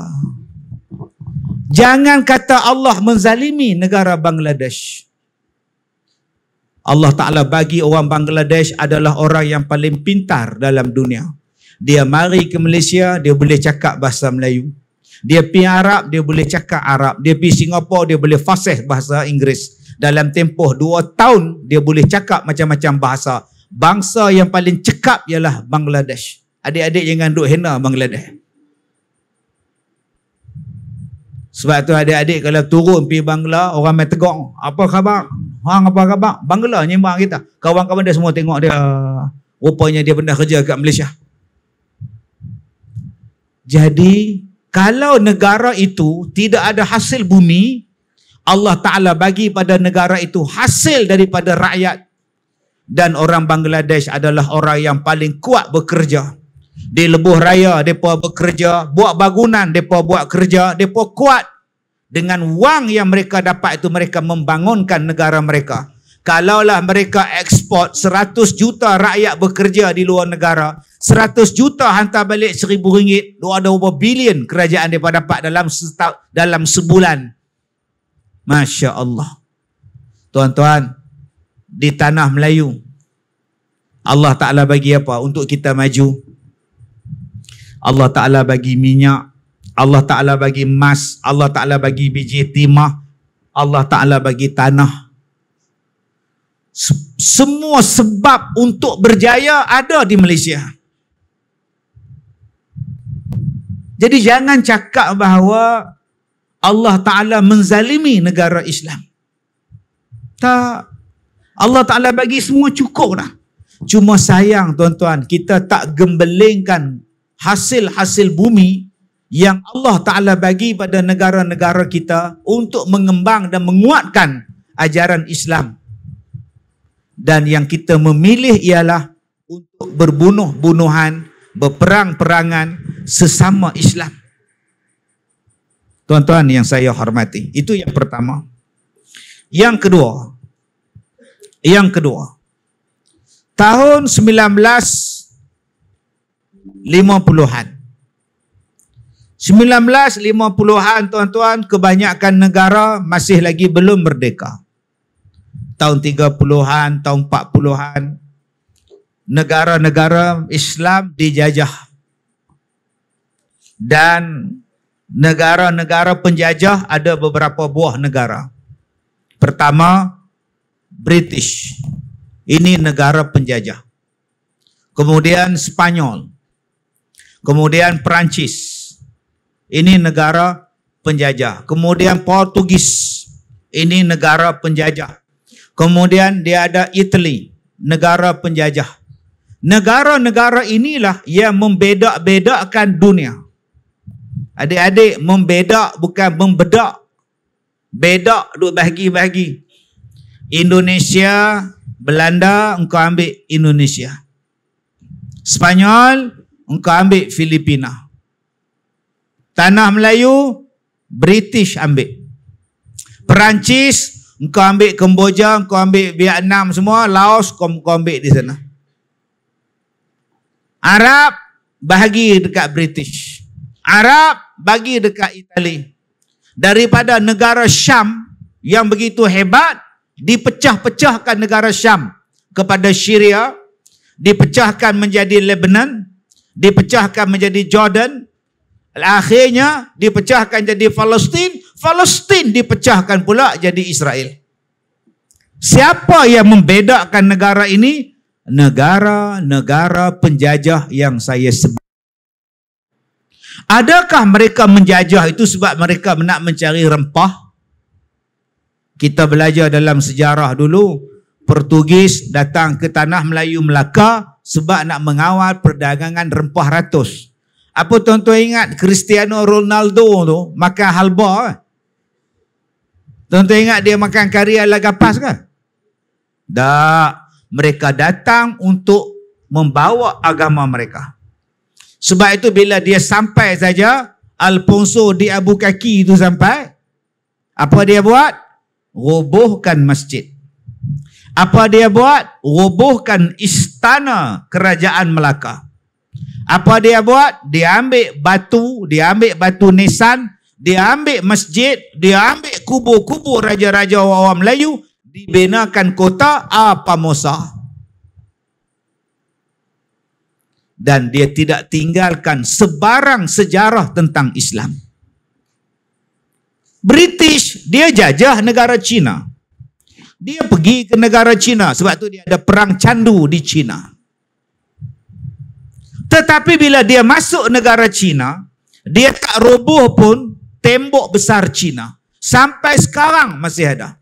A: Jangan kata Allah menzalimi negara Bangladesh. Allah Ta'ala bagi orang Bangladesh adalah orang yang paling pintar dalam dunia. Dia mari ke Malaysia, dia boleh cakap bahasa Melayu. Dia pergi Arab, dia boleh cakap Arab. Dia pergi Singapura, dia boleh fasih bahasa Inggeris. Dalam tempoh 2 tahun, dia boleh cakap macam-macam bahasa. Bangsa yang paling cekap ialah Bangladesh. Adik-adik jangan duk hina Bangladesh. Sebab tu adik-adik kalau turun pergi Bangla, orang main tegur. Apa khabar? Hang apa khabar? Bangla nyembang kita. Kawan-kawan dia semua tengok dia. Rupanya dia pernah kerja kat Malaysia. Jadi, kalau negara itu tidak ada hasil bumi, Allah Ta'ala bagi pada negara itu hasil daripada rakyat. Dan orang Bangladesh adalah orang yang paling kuat bekerja. Di lebuh raya, mereka bekerja. Buat bangunan, mereka buat kerja. Mereka kuat. Dengan wang yang mereka dapat itu, mereka membangunkan negara mereka. Kalaulah mereka ekspor 100 juta rakyat bekerja di luar negara, 100 juta hantar balik RM1,000, ada berapa bilion kerajaan mereka dapat dalam sebulan. Masya Allah. Tuan-tuan, di tanah Melayu, Allah Ta'ala bagi apa untuk kita maju? Allah Ta'ala bagi minyak, Allah Ta'ala bagi emas, Allah Ta'ala bagi biji timah, Allah Ta'ala bagi tanah. Semua sebab untuk berjaya ada di Malaysia. Jadi jangan cakap bahawa Allah Ta'ala menzalimi negara Islam. Tak. Allah Ta'ala bagi semua cukup dah. Cuma sayang tuan-tuan, kita tak gembelengkan hasil-hasil bumi yang Allah Ta'ala bagi pada negara-negara kita untuk mengembang dan menguatkan ajaran Islam. Dan yang kita memilih ialah untuk berbunuh-bunuhan, berperang-perangan sesama Islam. Tuan-tuan yang saya hormati, itu yang pertama. Yang kedua, tahun 1950-an. 1950-an tuan-tuan, kebanyakan negara masih lagi belum merdeka. Tahun 30-an, tahun 40-an, negara-negara Islam dijajah. Dan negara-negara penjajah ada beberapa buah negara. Pertama, British. Ini negara penjajah. Kemudian Spanyol. Kemudian Perancis. Ini negara penjajah. Kemudian Portugis. Ini negara penjajah. Kemudian dia ada Italy, negara penjajah. Negara-negara inilah yang membeda-bedakan dunia. Adik-adik, membedak bukan membedak. Bedak duk bahagi-bahagi. Indonesia, Belanda, engkau ambil Indonesia. Spanyol, engkau ambil Filipina. Tanah Melayu, British ambil. Perancis, engkau ambil Kemboja, engkau ambil Vietnam semua, Laos kau ambil di sana. Arab bahagi dekat British. Arab bagi dekat Itali. Daripada negara Syam yang begitu hebat, dipecah-pecahkan negara Syam kepada Syria, dipecahkan menjadi Lebanon, dipecahkan menjadi Jordan, akhirnya dipecahkan jadi Palestin, Palestin dipecahkan pula jadi Israel. Siapa yang membedakan negara ini? Negara-negara penjajah yang saya sebut. Adakah mereka menjajah itu sebab mereka nak mencari rempah? Kita belajar dalam sejarah dulu, Portugis datang ke tanah Melayu Melaka sebab nak mengawal perdagangan rempah ratus. Apa tuan-tuan ingat Cristiano Ronaldo tu makan halba? Tuan-tuan ingat dia makan kari ala gapas kan? Tak. Mereka datang untuk membawa agama mereka. Sebab itu bila dia sampai saja, Alfonso di Albuquerque itu sampai, apa dia buat? Robohkan masjid. Apa dia buat? Robohkan istana kerajaan Melaka. Apa dia buat? Dia ambil batu nisan, dia ambil masjid, dia ambil kubur-kubur raja-raja orang Melayu, dibinakan kota Apamosa. Dan dia tidak tinggalkan sebarang sejarah tentang Islam. British, dia jajah negara China. Dia pergi ke negara China, sebab tu dia ada perang candu di China. Tetapi bila dia masuk negara China, dia tak roboh pun tembok besar China. Sampai sekarang masih ada.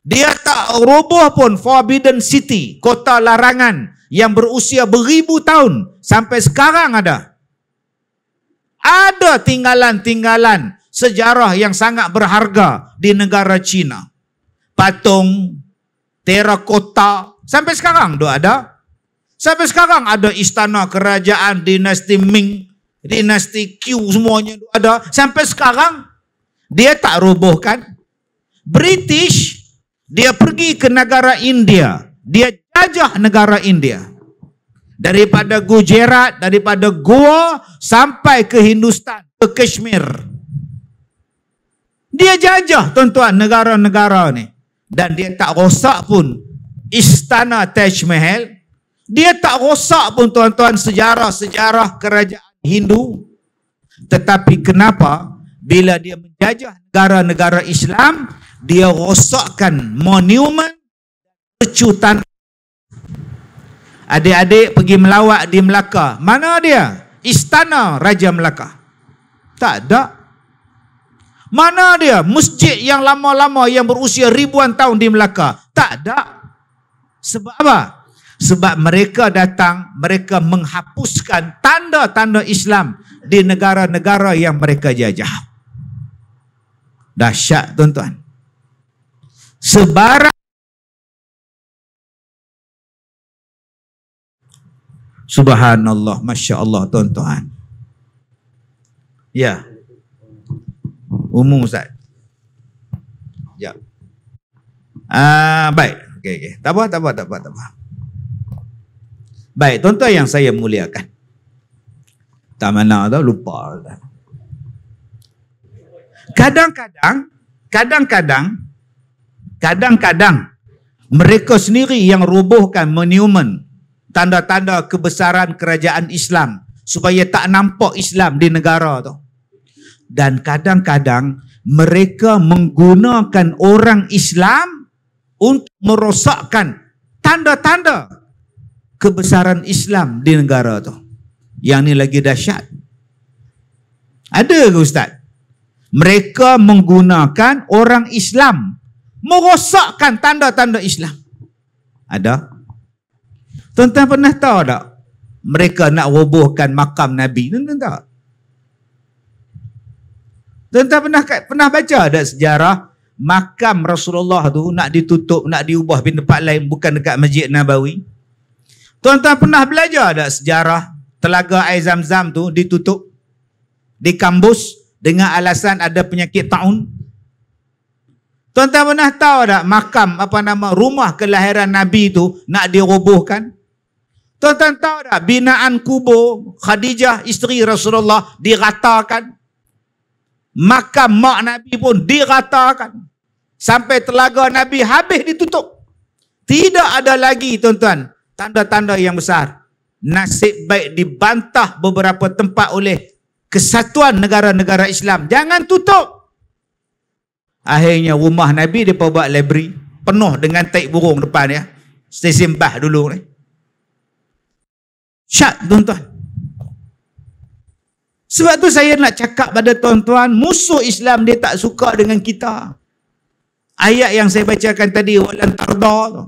A: Dia tak roboh pun Forbidden City, kota larangan yang berusia beribu tahun. Sampai sekarang ada. Ada tinggalan-tinggalan sejarah yang sangat berharga di negara China. Patung, terakota, sampai sekarang tu ada. Sampai sekarang ada istana kerajaan dinasti Ming, dinasti Q, semuanya tu ada. Sampai sekarang dia tak robohkan. British, dia pergi ke negara India. Dia jajah negara India. Daripada Gujarat, daripada Goa sampai ke Hindustan, ke Kashmir. Dia jajah tuan-tuan negara-negara ni. Dan dia tak rosak pun istana Taj Mahal. Dia tak rosak pun tuan-tuan sejarah-sejarah kerajaan Hindu. Tetapi kenapa bila dia menjajah negara-negara Islam, dia rosakkan monumen percutan. Adik-adik pergi melawat di Melaka. Mana dia? Istana Raja Melaka. Tak ada. Mana dia? Masjid yang lama-lama yang berusia ribuan tahun di Melaka. Tak ada. Sebab apa? Sebab mereka datang, mereka menghapuskan tanda-tanda Islam di negara-negara yang mereka jajah. Dahsyat tuan-tuan. Sebarang. Subhanallah, Masya Allah tuan-tuan. Ya. Umum Ustaz. Ya. Baik. Okay. Tak apa. Baik, tuan-tuan yang saya muliakan. Tak mana tau, lupa. Kadang-kadang mereka sendiri yang robohkan monumen, tanda-tanda kebesaran kerajaan Islam supaya tak nampak Islam di negara tu. Dan kadang-kadang mereka menggunakan orang Islam untuk merosakkan tanda-tanda kebesaran Islam di negara tu. Yang ni lagi dahsyat. Ada ke Ustaz? Mereka menggunakan orang Islam merosakkan tanda-tanda Islam. Ada? Tuan-tuan pernah tahu tak? Mereka nak robohkan makam Nabi. Tuan-tuan tahu? Tuan-tuan pernah baca ada sejarah makam Rasulullah tu nak ditutup, nak diubah di tempat lain, bukan dekat Masjid Nabawi? Tuan-tuan pernah belajar ada sejarah Telaga Air Zam-Zam tu ditutup, dikambus dengan alasan ada penyakit taun? Tuan-tuan pernah tahu tak makam rumah kelahiran Nabi tu nak dirobohkan? Tuan-tuan tahu tak binaan kubur Khadijah isteri Rasulullah diratakan? Makam mak Nabi pun diratakan. Sampai telaga Nabi habis ditutup. Tidak ada lagi tuan-tuan tanda-tanda yang besar. Nasib baik dibantah beberapa tempat oleh Kesatuan Negara-Negara Islam. Jangan tutup. Akhirnya rumah Nabi dia buat library penuh dengan taik burung depan ya. Stesen bah dulu ni. Syat tuan-tuan. Sebab tu saya nak cakap pada tuan-tuan, musuh Islam dia tak suka dengan kita. Ayat yang saya bacakan tadi, walan tarda tu.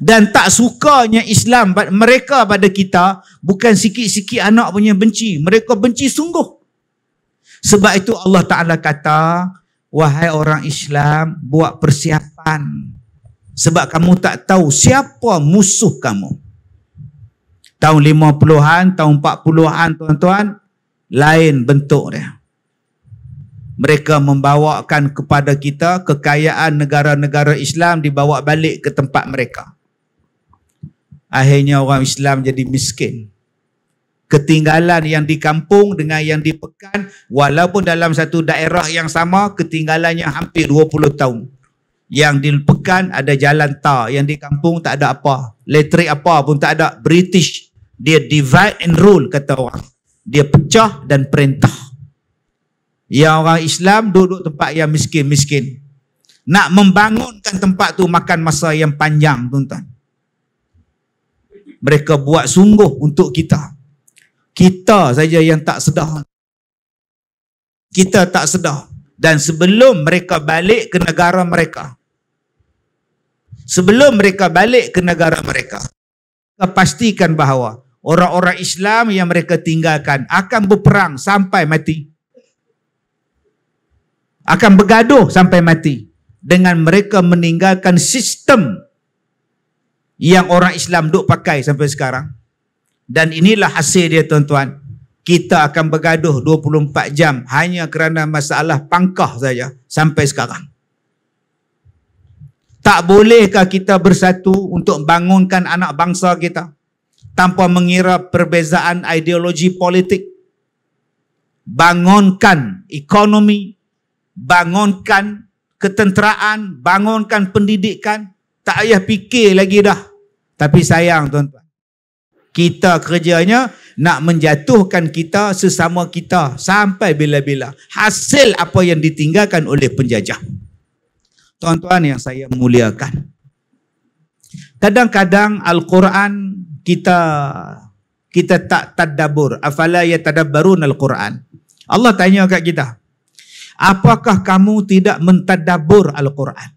A: Dan tak sukanya Islam mereka pada kita bukan sikit-sikit anak punya benci. Mereka benci sungguh. Sebab itu Allah Ta'ala kata, wahai orang Islam, buat persiapan. Sebab kamu tak tahu siapa musuh kamu. Tahun 50-an, tahun 40-an tuan-tuan, lain bentuk dia. Mereka membawakan kepada kita kekayaan negara-negara Islam dibawa balik ke tempat mereka. Akhirnya orang Islam jadi miskin. Ketinggalan yang di kampung dengan yang di pekan, walaupun dalam satu daerah yang sama, ketinggalannya hampir 20 tahun. Yang di pekan ada jalan tar, yang di kampung tak ada apa. Elektrik apa pun tak ada. British, dia divide and rule kata orang. Dia pecah dan perintah. Yang orang Islam duduk tempat yang miskin-miskin. Nak membangunkan tempat tu makan masa yang panjang tuan-tuan. Mereka buat sungguh untuk kita. Kita saja yang tak sedar. Kita tak sedar. Dan sebelum mereka balik ke negara mereka. Sebelum mereka balik ke negara mereka. Pastikan bahawa orang-orang Islam yang mereka tinggalkan akan berperang sampai mati. Akan bergaduh sampai mati. Dengan mereka meninggalkan sistem yang orang Islam duk pakai sampai sekarang. Dan inilah hasil dia tuan-tuan. Kita akan bergaduh 24 jam hanya kerana masalah pangkah saja sampai sekarang. Tak bolehkah kita bersatu untuk bangunkan anak bangsa kita tanpa mengira perbezaan ideologi politik? Bangunkan ekonomi, bangunkan ketenteraan, bangunkan pendidikan. Tak payah fikir lagi dah. Tapi sayang tuan-tuan, kita kerjanya nak menjatuhkan kita sesama kita sampai bila-bila. Hasil apa yang ditinggalkan oleh penjajah. Tuan-tuan yang saya muliakan, kadang-kadang Al-Quran kita tak tadabbur. Afala yatadabbarun Al-Quran. Allah tanya kat kita, apakah kamu tidak mentadabbur Al-Quran?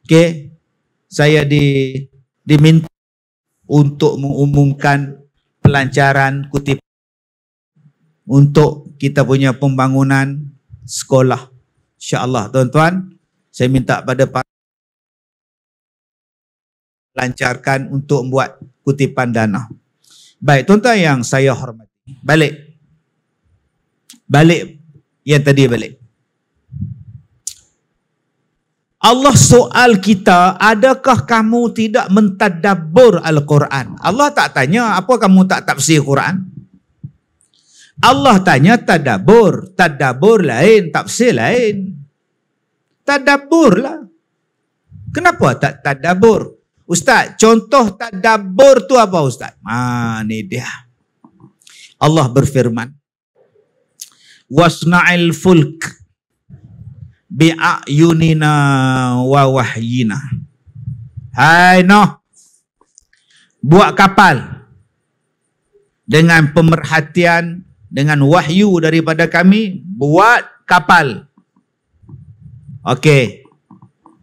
A: Okey, saya diminta untuk mengumumkan pelancaran kutip untuk kita punya pembangunan sekolah. InsyaAllah tuan-tuan, saya minta pada para lancarkan untuk membuat kutipan dana. Baik, tuan-tuan yang saya hormati. Balik yang tadi balik. Allah soal kita, adakah kamu tidak mentadabbur Al-Quran? Allah tak tanya, apa kamu tak tafsir Quran? Allah tanya tadabbur. Tadabbur lain, tafsir lain. Tadabbur lah. Kenapa tak tadabbur? Ustaz, contoh tadabbur tu apa Ustaz? Ni dia. Allah berfirman, wasna'il fulk bi'ayunina wa wahyina. Hai Nuh, buat kapal dengan pemerhatian, dengan wahyu daripada kami, buat kapal. Okey,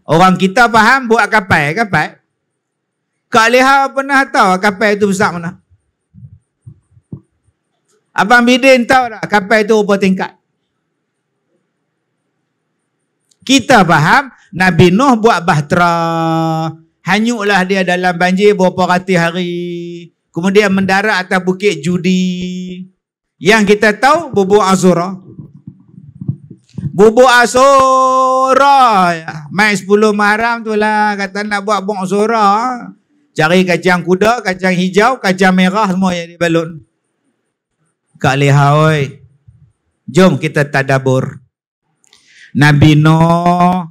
A: orang kita faham buat kapal. Kak Leha pernah tahu kapal itu besar mana? Abang Bidin tahu tak kapal itu berapa tingkat? Kita faham Nabi Nuh buat bahtera, hanyutlah dia dalam banjir berapa ratus hari, kemudian mendarat atas bukit Judi. Yang kita tahu bubur Azura. Bubur Azura, mai 10 Muharram tu lah kata nak buat bubur Azura. Cari kacang kuda, kacang hijau, kacang merah semua yang dibalun. Kak Leha oi, jom kita tadabbur. Nabi Nuh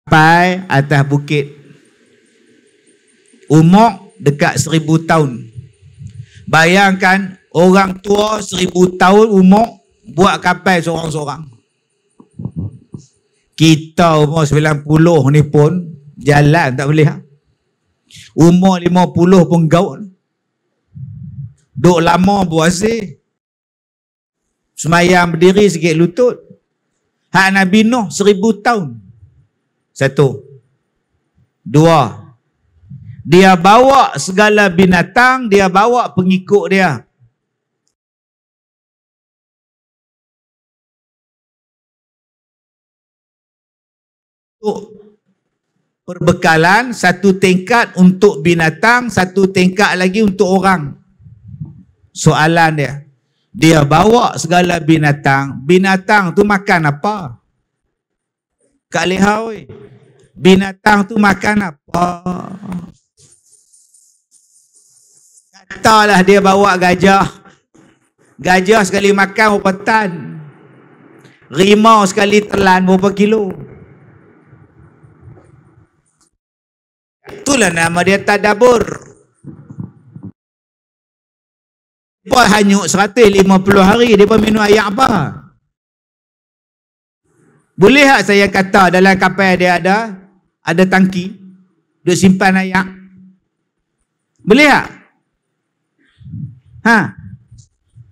A: sampai atas bukit, umur dekat 1000 tahun. Bayangkan orang tua 1000 tahun umur buat kapal seorang-seorang. Kita umur 90 ni pun jalan tak boleh. Umur 50 pun gaul. Duk lama puasa. Semayang berdiri sikit lutut. Hak Nabi Nuh 1000 tahun. 1. 2. Dia bawa segala binatang, dia bawa pengikut dia. Untuk perbekalan, 1 tingkat untuk binatang, 1 tingkat lagi untuk orang. Soalan dia bawa segala binatang. Binatang tu makan apa? Kak Leha oi, binatang tu makan apa? Katalah dia bawa gajah. Gajah sekali makan berapa tan? Rimau sekali telan berapa kilo? Itulah nama dia tadabbur. Dia hanyut 150 hari, dia minum air apa? Boleh tak saya kata dalam kapal dia ada tangki, dia simpan air? Boleh tak?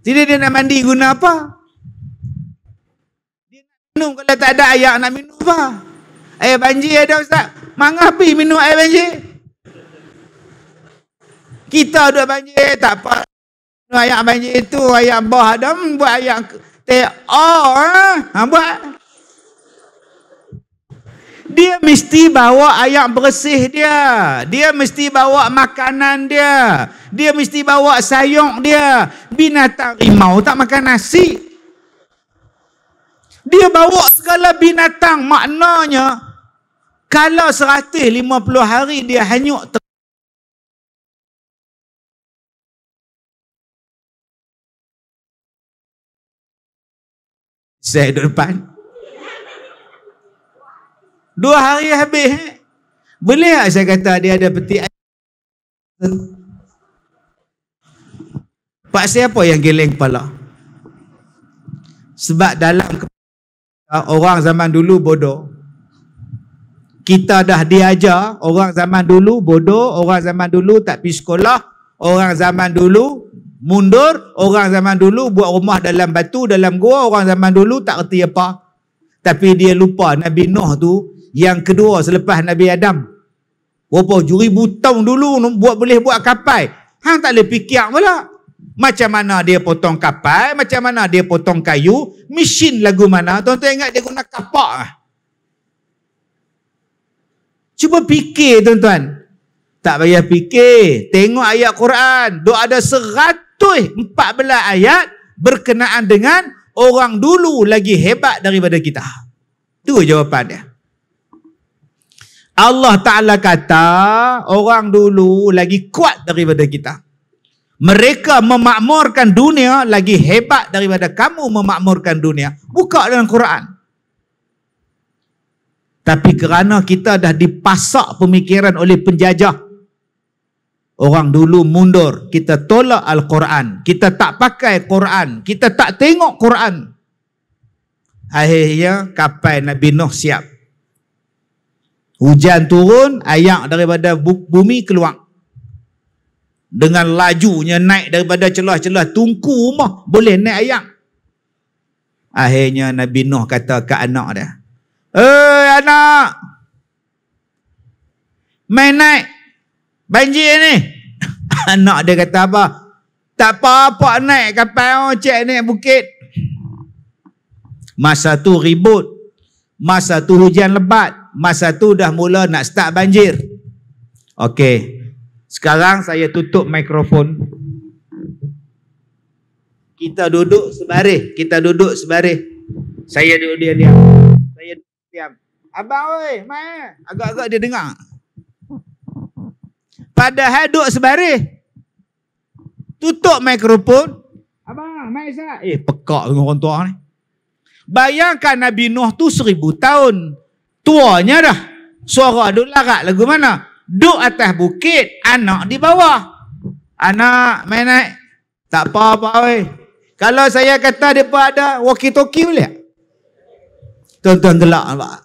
A: Tidak, dia nak mandi guna apa? Dia nak minum, kalau tak ada air nak minum apa? Air banjir ada Ustaz. Mangah pergi minum air banjir. Kita ada banjir tak apa. Air banjir itu, air bah ada, buat air buat. Dia mesti bawa air bersih dia. Dia mesti bawa makanan dia. Dia mesti bawa sayur dia. Binatang rimau tak makan nasi. Dia bawa segala binatang. Maknanya, kalau 150 hari dia hanyut, saya duduk depan 2 hari habis. Boleh tak saya kata dia ada peti air? Pasal apa yang geleng kepala? Sebab dalam orang zaman dulu bodoh. Kita dah diajar orang zaman dulu bodoh, orang zaman dulu tak pergi sekolah, orang zaman dulu mundur, orang zaman dulu buat rumah dalam batu, dalam gua, orang zaman dulu tak erti apa. Tapi dia lupa Nabi Nuh tu yang kedua selepas Nabi Adam. Berapa ribu tahun dulu boleh buat kapal. Hang tak boleh fikir pula. Macam mana dia potong kapal, macam mana dia potong kayu, mesin lagu mana. Tuan-tuan ingat dia guna kapak lah. Cuba fikir tuan-tuan. Tak payah fikir. Tengok ayat Quran. Duk ada 114 ayat berkenaan dengan orang dulu lagi hebat daripada kita. Itu jawapan dia. Allah Ta'ala kata orang dulu lagi kuat daripada kita. Mereka memakmurkan dunia lagi hebat daripada kamu memakmurkan dunia. Buka dalam Quran. Tapi kerana kita dah dipasak pemikiran oleh penjajah, orang dulu mundur, kita tolak Al-Quran, kita tak pakai Quran, kita tak tengok Quran. Akhirnya kapal Nabi Nuh siap. Hujan turun, air daripada bumi keluar. Dengan lajunya naik daripada celah-celah tungku rumah, boleh naik air. Akhirnya Nabi Nuh kata ke anak dia, anak, main naik banjir ni. Anak dia kata apa? Tak apa-apa naik kapal, cek naik bukit. Masa tu ribut, masa tu hujan lebat, masa tu dah mula nak start banjir. Okey, sekarang saya tutup mikrofon. Kita duduk sebaris, Saya duduk diam. Saya duduk diam. Abang oi, mai. Agak-agak dia dengar. Padahal duduk sebaris. Tutup mikrofon. Abang, mai sat. Pekak dengan orang tua ni. Bayangkan Nabi Nuh tu 1000 tahun. Tuanya dah. Suara duduk larat lagu mana? Duduk atas bukit, anak di bawah. Anak, main naik. Tak apa-apa oi. Kalau saya kata depa ada walkie-talkie boleh? Tuan-tuan gelak nampak.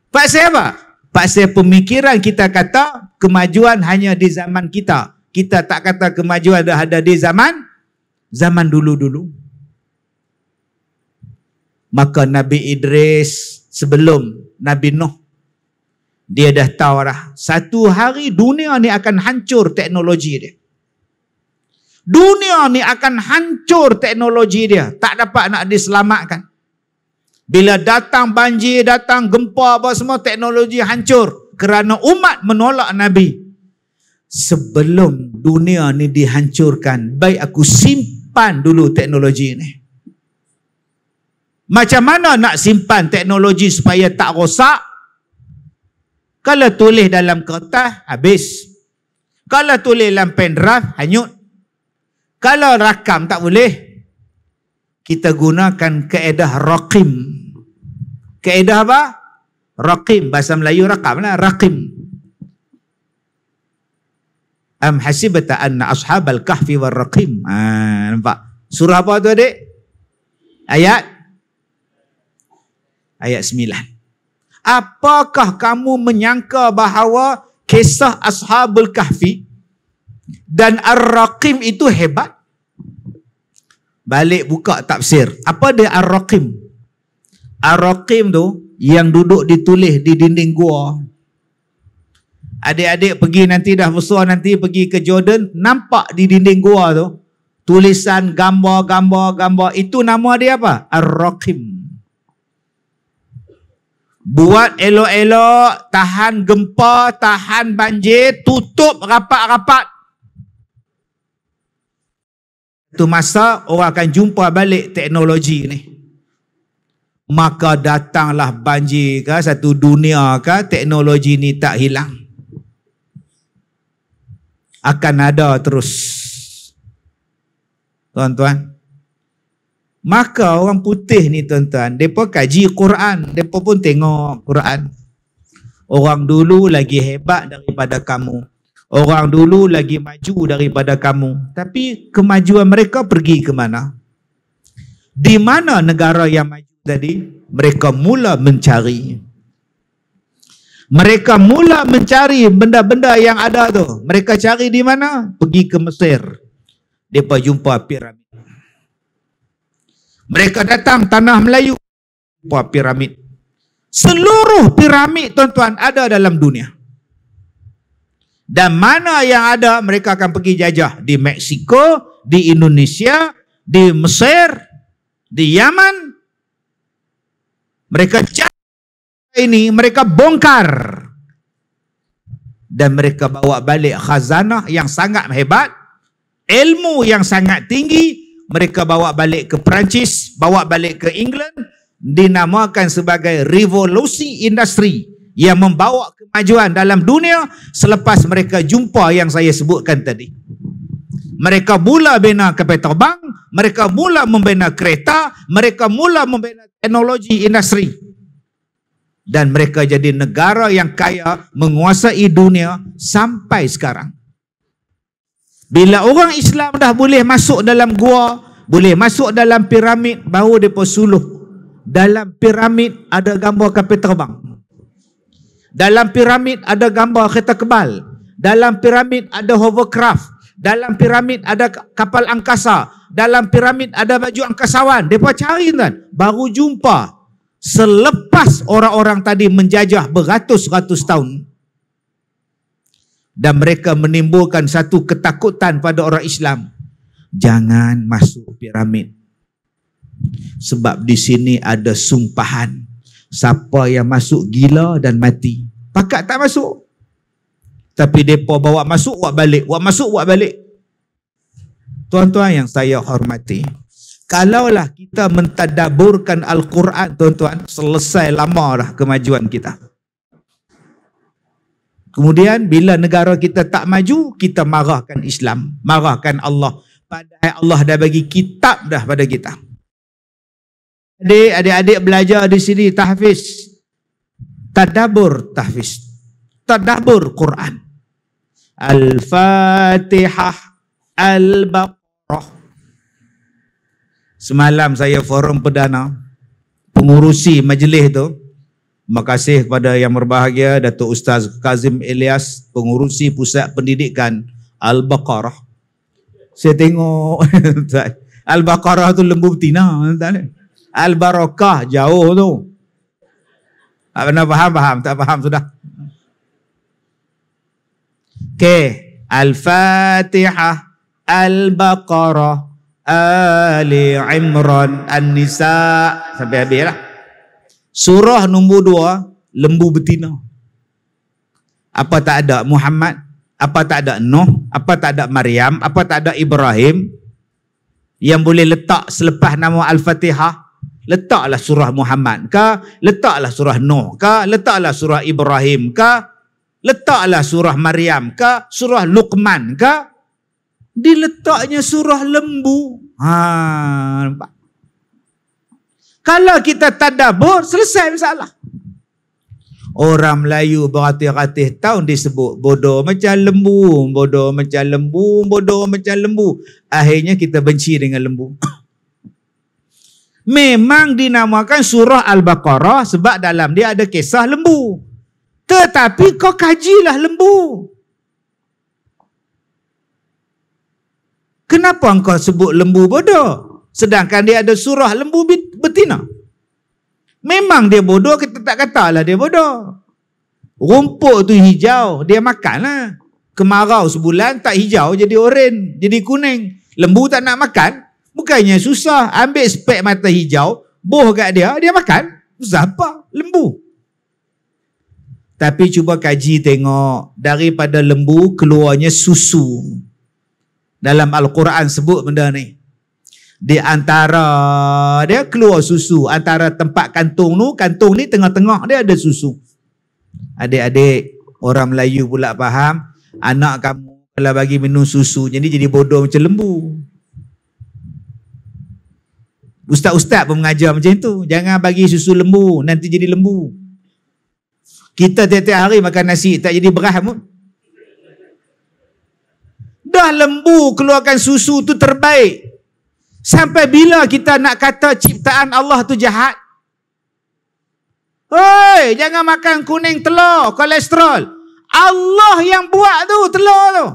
A: Pasal apa? Pasal pemikiran kita kata kemajuan hanya di zaman kita. Kita tak kata kemajuan ada di zaman dulu-dulu. Maka Nabi Idris sebelum Nabi Nuh, dia dah tahu dah. Satu hari dunia ni akan hancur teknologi dia. Dunia ni akan hancur teknologi dia. Tak dapat nak diselamatkan. Bila datang banjir, datang gempa, apa semua, teknologi hancur. Kerana umat menolak Nabi. Sebelum dunia ni dihancurkan, baik aku simpan dulu teknologi ni. Macam mana nak simpan teknologi supaya tak rosak? Kalau tulis dalam kertas, habis. Kalau tulis dalam pendrive, hanyut. Kalau rakam tak boleh, kita gunakan kaedah raqim. Kaedah apa? Raqim. Bahasa Melayu rakam lah. Raqim. Am hasibata anna ashabal kahfi wal raqim. Nampak? Surah apa tu adik? Ayat 9. Apakah kamu menyangka bahawa kisah Ashabul Kahfi dan Ar-Raqim itu hebat? Balik buka tafsir. Apa dia Ar-Raqim? Ar-Raqim tu yang duduk ditulis di dinding gua. Adik-adik pergi nanti dah besar nanti pergi ke Jordan, nampak di dinding gua tu tulisan gambar. Itu nama dia apa? Ar-Raqim. Buat elok-elok, tahan gempa, tahan banjir, tutup rapat-rapat. Itu masa orang akan jumpa balik teknologi ni. Maka datanglah banjir ke, satu dunia ke, teknologi ni tak hilang. Akan ada terus. Tuan-tuan. Maka orang putih ni tuan-tuan, mereka kaji Quran, mereka pun tengok Quran. Orang dulu lagi hebat daripada kamu. Orang dulu lagi maju daripada kamu. Tapi kemajuan mereka pergi ke mana? Di mana negara yang maju tadi? Mereka mula mencari. Mereka mula mencari benda-benda yang ada tu. Mereka cari di mana? Pergi ke Mesir. Mereka jumpa piramid. Mereka datang tanah Melayu. Jumpa piramid. Seluruh piramid tuan-tuan ada dalam dunia. Dan mana yang ada, mereka akan pergi jajah. Di Meksiko, di Indonesia, di Mesir, di Yaman. Mereka cari ini, mereka bongkar. Dan mereka bawa balik khazanah yang sangat hebat. Ilmu yang sangat tinggi. Mereka bawa balik ke Perancis, bawa balik ke England. Dinamakan sebagai revolusi industri. Yang membawa kemajuan dalam dunia selepas mereka jumpa yang saya sebutkan tadi. Mereka mula bina kapal terbang, mereka mula membina kereta, mereka mula membina teknologi industri. Dan mereka jadi negara yang kaya, menguasai dunia sampai sekarang. Bila orang Islam dah boleh masuk dalam gua, boleh masuk dalam piramid, baru mereka suluh. Dalam piramid ada gambar kapal terbang. Dalam piramid ada gambar kereta kebal. Dalam piramid ada hovercraft. Dalam piramid ada kapal angkasa. Dalam piramid ada baju angkasawan. Mereka cari kan, baru jumpa. Selepas orang-orang tadi menjajah beratus-ratus tahun. Dan mereka menimbulkan satu ketakutan pada orang Islam. Jangan masuk piramid. Sebab di sini ada sumpahan. Siapa yang masuk gila dan mati. Pakat tak masuk. Tapi mereka bawa masuk, buat balik. Buat masuk, buat balik. Tuan-tuan yang saya hormati. Kalaulah kita mentadaburkan Al-Quran, tuan-tuan, selesai lama dah kemajuan kita. Kemudian bila negara kita tak maju, kita marahkan Islam. Marahkan Allah. Padahal Allah dah bagi kitab dah pada kita. Adik-adik belajar di sini tahfiz. Tadabur tahfiz. Tadabur Quran. Al-Fatihah, Al-Baqarah. Semalam saya forum perdana pengurusi majlis tu. Terima kasih kepada yang berbahagia Datuk Ustaz Kazim Ilyas, pengurusi Pusat Pendidikan Al-Baqarah. Saya tengok Al-Baqarah tu lembu betina. Al-Barakah jauh tu. Tak pernah faham, tak faham sudah. Okey, Al-Fatihah, Al-Baqarah, Ali Imran, An-Nisa sampai habis lah. Surah nombor 2, lembu betina. Apa tak ada Muhammad? Apa tak ada Nuh? Apa tak ada Maryam? Apa tak ada Ibrahim? Yang boleh letak selepas nama Al-Fatihah? Letaklah surah Muhammad ke? Letaklah surah Nuh ke? Letaklah surah Ibrahim ke? Letaklah surah Maryam ke? Surah Luqman ke? Diletaknya surah lembu. Nampak? Kalau kita tadabbur, selesai masalah. Orang Melayu beratus-ratus tahun disebut bodoh macam lembu, bodoh macam lembu, bodoh macam lembu. Akhirnya kita benci dengan lembu. Memang dinamakan surah Al-Baqarah sebab dalam dia ada kisah lembu. Tetapi kau kajilah lembu. Kenapa engkau sebut lembu bodoh? Sedangkan dia ada surah lembu betina. Memang dia bodoh, kita tak katalah dia bodoh. Rumput tu hijau, dia makanlah. Kemarau sebulan tak hijau, jadi oren, jadi kuning. Lembu tak nak makan, bukannya susah. Ambil spek mata hijau, boh kat dia, dia makan. Susah apa? Lembu. Tapi cuba kaji tengok, daripada lembu keluarnya susu. Dalam Al-Quran sebut benda ni. Di antara dia keluar susu, antara tempat kantung ni tengah-tengah dia ada susu. Adik-adik orang Melayu pula faham, anak kamu kalau bagi minum susu jadi bodoh macam lembu. Ustaz-ustaz pun mengajar macam tu, jangan bagi susu lembu nanti jadi lembu. Kita tiap-tiap hari makan nasi tak jadi beras pun. Dah lembu keluarkan susu tu terbaik. Sampai bila kita nak kata ciptaan Allah tu jahat? Hoi, jangan makan kuning telur, kolesterol. Allah yang buat tu telur tu.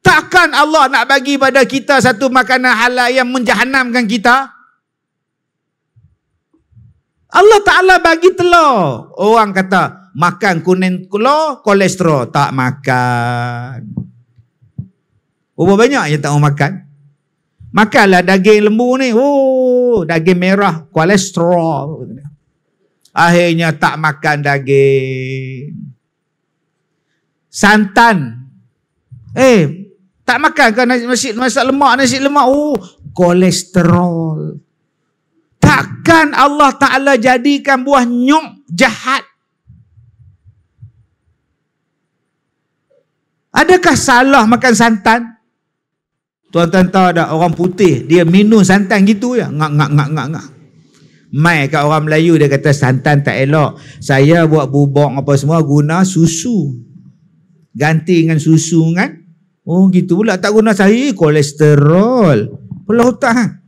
A: Takkan Allah nak bagi pada kita satu makanan halal yang menjahannamkan kita? Allah Ta'ala bagi telur. Orang kata, makan kuning telur, kolesterol. Tak makan. Berapa banyak yang tak mau makan? Makanlah daging lembu ni. Oh, daging merah, kolesterol. Akhirnya tak makan daging. Santan. Tak makan kan nasi lemak. Oh, kolesterol. Takkan Allah Ta'ala jadikan buah nyok jahat? Adakah salah makan santan? Tuan-tuan tahu tak, orang putih dia minum santan gitu ya, ngak. Mai kat orang Melayu dia kata santan tak elok. Saya buat bubuk apa semua guna susu. Ganti dengan susu kan? Oh gitu pula tak guna saya, kolesterol. Pula hutang.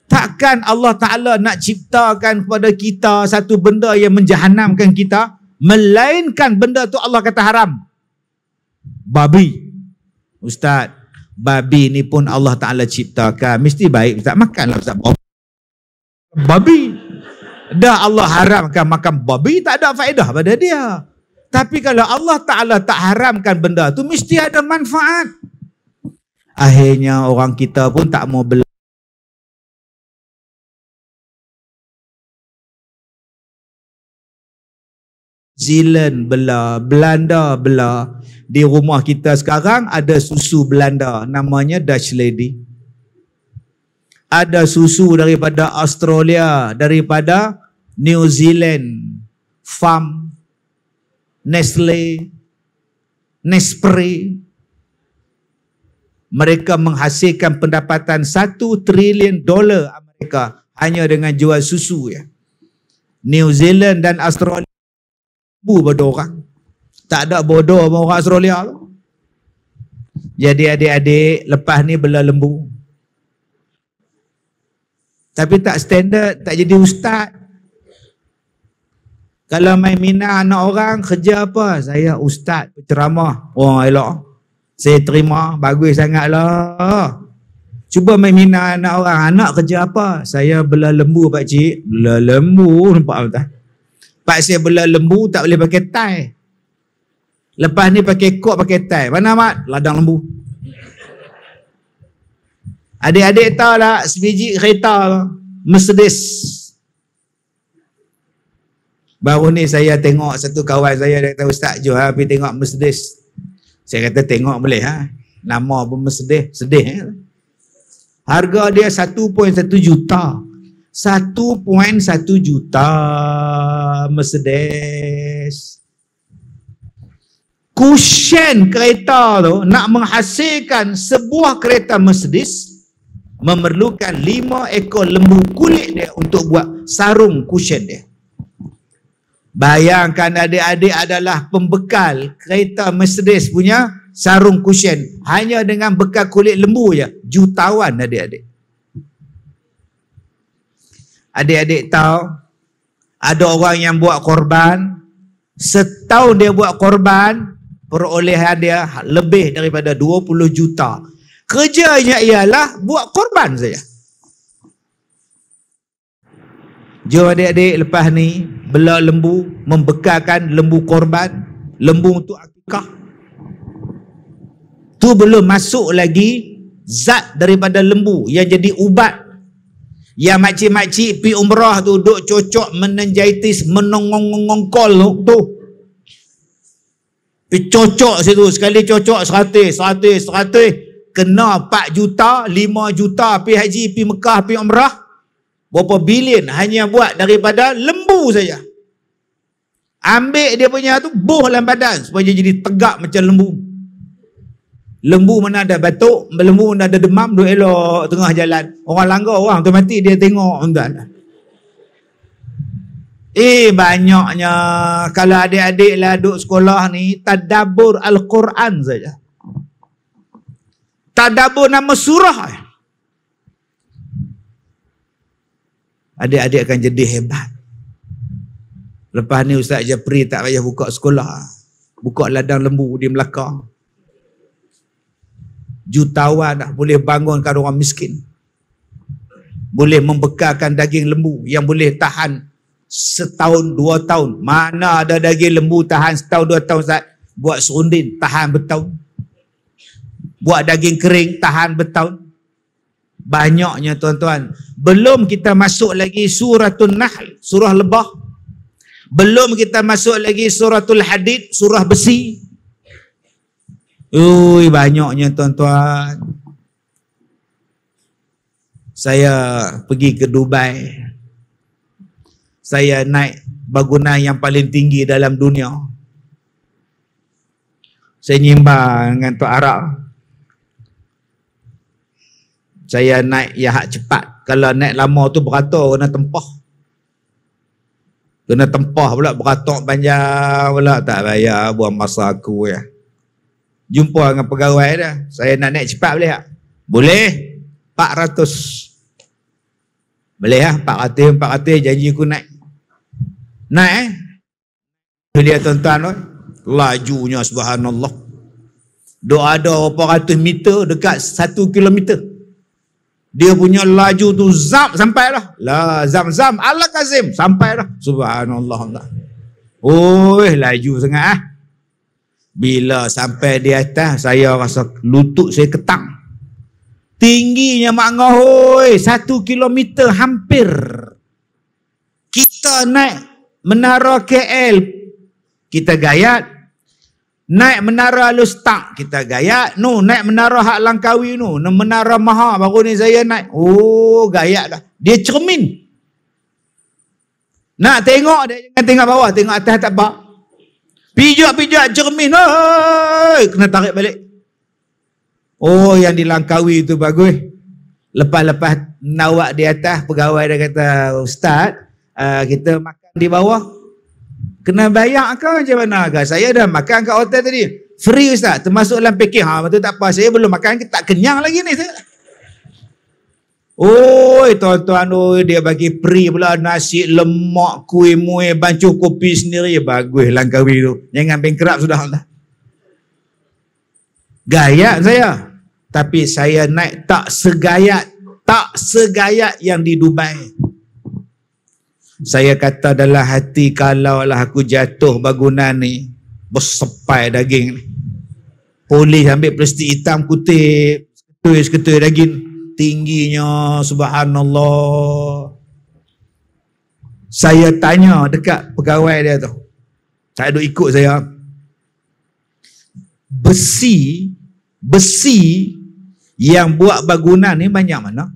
A: Takkan Allah Ta'ala nak ciptakan kepada kita satu benda yang menjahannamkan kita, melainkan benda tu Allah kata haram. Babi. Ustaz, babi ni pun Allah Ta'ala ciptakan. Mesti baik. Tak makanlah Ustaz. Babi. Dah Allah haramkan makan babi, tak ada faedah pada dia. Tapi kalau Allah Ta'ala tak haramkan benda tu, mesti ada manfaat. Akhirnya orang kita pun tak mau beli. Zealand belah, Belanda belah. Di rumah kita sekarang ada susu Belanda, namanya Dutch Lady. Ada susu daripada Australia, daripada New Zealand, Farm, Nestle, Nespre. Mereka menghasilkan pendapatan $1 trilion Amerika hanya dengan jual susu ya. New Zealand dan Australia pada orang. Tak ada bodoh sama orang Australia tu. Jadi adik-adik, lepas ni bela lembu. Tapi tak standard, tak jadi ustaz. Kalau main minat anak orang, kerja apa? Saya ustaz, penceramah. Oh elok. Saya terima, bagus sangatlah. Cuba main minat anak orang, anak kerja apa? Saya bela lembu pakcik. Bela lembu, nampak tak? Pak saya bela lembu tak boleh pakai tie. Lepas ni pakai kod, pakai tie. Mana mat? Ladang lembu. Adik-adik tahu tak sebiji kereta Mercedes. Baru ni saya tengok satu kawan saya, dia kata, Ustaz jom pergi tengok Mercedes. Saya kata tengok boleh ha. Nama pun Mercedes, sedih. Harga dia 1.1 juta. 1.1 juta Mercedes. Kusyen kereta tu nak menghasilkan sebuah kereta Mercedes memerlukan 5 ekor lembu kulit dia untuk buat sarung kusyen dia. Bayangkan adik-adik adalah pembekal kereta Mercedes punya sarung kusyen hanya dengan bekal kulit lembu je, jutawan adik-adik. Adik-adik tahu ada orang yang buat korban, setahun dia buat korban, perolehan dia lebih daripada 20 juta. Kerjanya ialah buat korban saja. Jom adik-adik lepas ni bela lembu, membekalkan lembu korban, lembu untuk akikah. Tu belum masuk lagi zat daripada lembu yang jadi ubat. Yang makcik-makcik pi umrah tu duk cocok meningitis, menongong-ngongkol tu. Pi cocok situ, sekali cocok 100. Kena 4 juta, 5 juta pi haji, pi Mekah, pi umrah. Berapa bilion hanya buat daripada lembu saja. Ambil dia punya tu, buh dalam badan supaya dia jadi tegak macam lembu. Lembu mana ada batuk, lembu mana ada demam, duk elok tengah jalan. Orang langgar, orang tu mati, dia tengok. Banyaknya kalau adik-adik lah duk sekolah ni, tadabbur Al-Quran saja. Tadabbur nama surah. Adik-adik akan jadi hebat. Lepas ni Ustaz Japri tak payah buka sekolah. Buka ladang lembu di Melaka. Jutawan dah boleh bangunkan orang miskin. Boleh membekalkan daging lembu yang boleh tahan setahun, 2 tahun. Mana ada daging lembu tahan setahun, 2 tahun Ustaz? Buat serundin tahan bertahun. Buat daging kering tahan bertahun. Banyaknya tuan-tuan. Belum kita masuk lagi suratul Nahl, surah lebah. Belum kita masuk lagi suratul Hadid, surah besi. Ui, banyaknya tuan-tuan. Saya pergi ke Dubai. Saya naik bangunan yang paling tinggi dalam dunia. Saya nyimbang dengan Tok Arab. Saya naik yang hak cepat. Kalau naik lama tu beratur kena tempah. Kena tempah pula beratur panjang pula. Tak payah buang masa aku ya. Jumpa dengan pegawai dah. Saya nak naik cepat boleh tak? Boleh. 400. Boleh lah. 400 janji aku naik. Naik dia tuan-tuan. Lajunya subhanallah. Dia ada berapa ratus meter dekat 1 kilometer. Dia punya laju tu zap sampai dah. La zam-zam ala Kazim sampai dah. Subhanallah. Oh, laju sangat ah. Bila sampai di atas saya rasa lutut saya ketang. Tingginya mak ngahoi 1 kilometer hampir. Kita naik menara KL kita gayat. Naik menara Lustak kita gayat. No, naik menara Hak Langkawi no. Menara Maha baru ni saya naik. Oh, gayat dah. Dia cermin. Nak tengok dia jangan tengok bawah, tengok atas tak apa. Pijak-pijak cermin. Oi, kena tarik balik. Oh, yang di Langkawi tu bagus. Lepas-lepas nawak di atas, pegawai dia kata, Ustaz, kita makan di bawah. Kena bayar ke macam mana? Saya dah makan kat hotel tadi. Free Ustaz, termasuk dalam package. Betul tak apa, saya belum makan, tak kenyang lagi ni. Oi, tuan-tuan, dia bagi free pula nasi lemak, kuih muih, bancuh kopi sendiri. Bagus Langkawi tu. Jangan bankrupt sudah. Gayat saya. Tapi saya naik tak segayat yang di Dubai. Saya kata dalam hati, kalaulah aku jatuh bangunan ni, bersepai daging ni. Polis ambil plastik hitam kutip, seketul daging. Tingginya, subhanallah. Saya tanya dekat pegawai dia tu. Saya duk ikut saya. Besi yang buat bangunan ni banyak mana?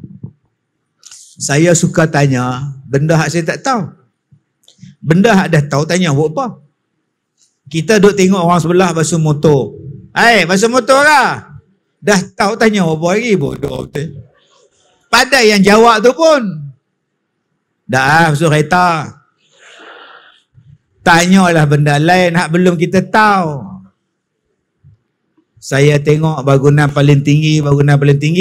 A: Saya suka tanya benda hak saya tak tahu. Benda hak dah tahu tanya buat apa? Kita duk tengok orang sebelah basuh motor. Basuh motor lah. Dah tahu tanya apa lagi? Bodoh betul. Pada yang jawab tu pun dah basuh kereta. Tanyalah benda lain hak belum kita tahu. Saya tengok bangunan paling tinggi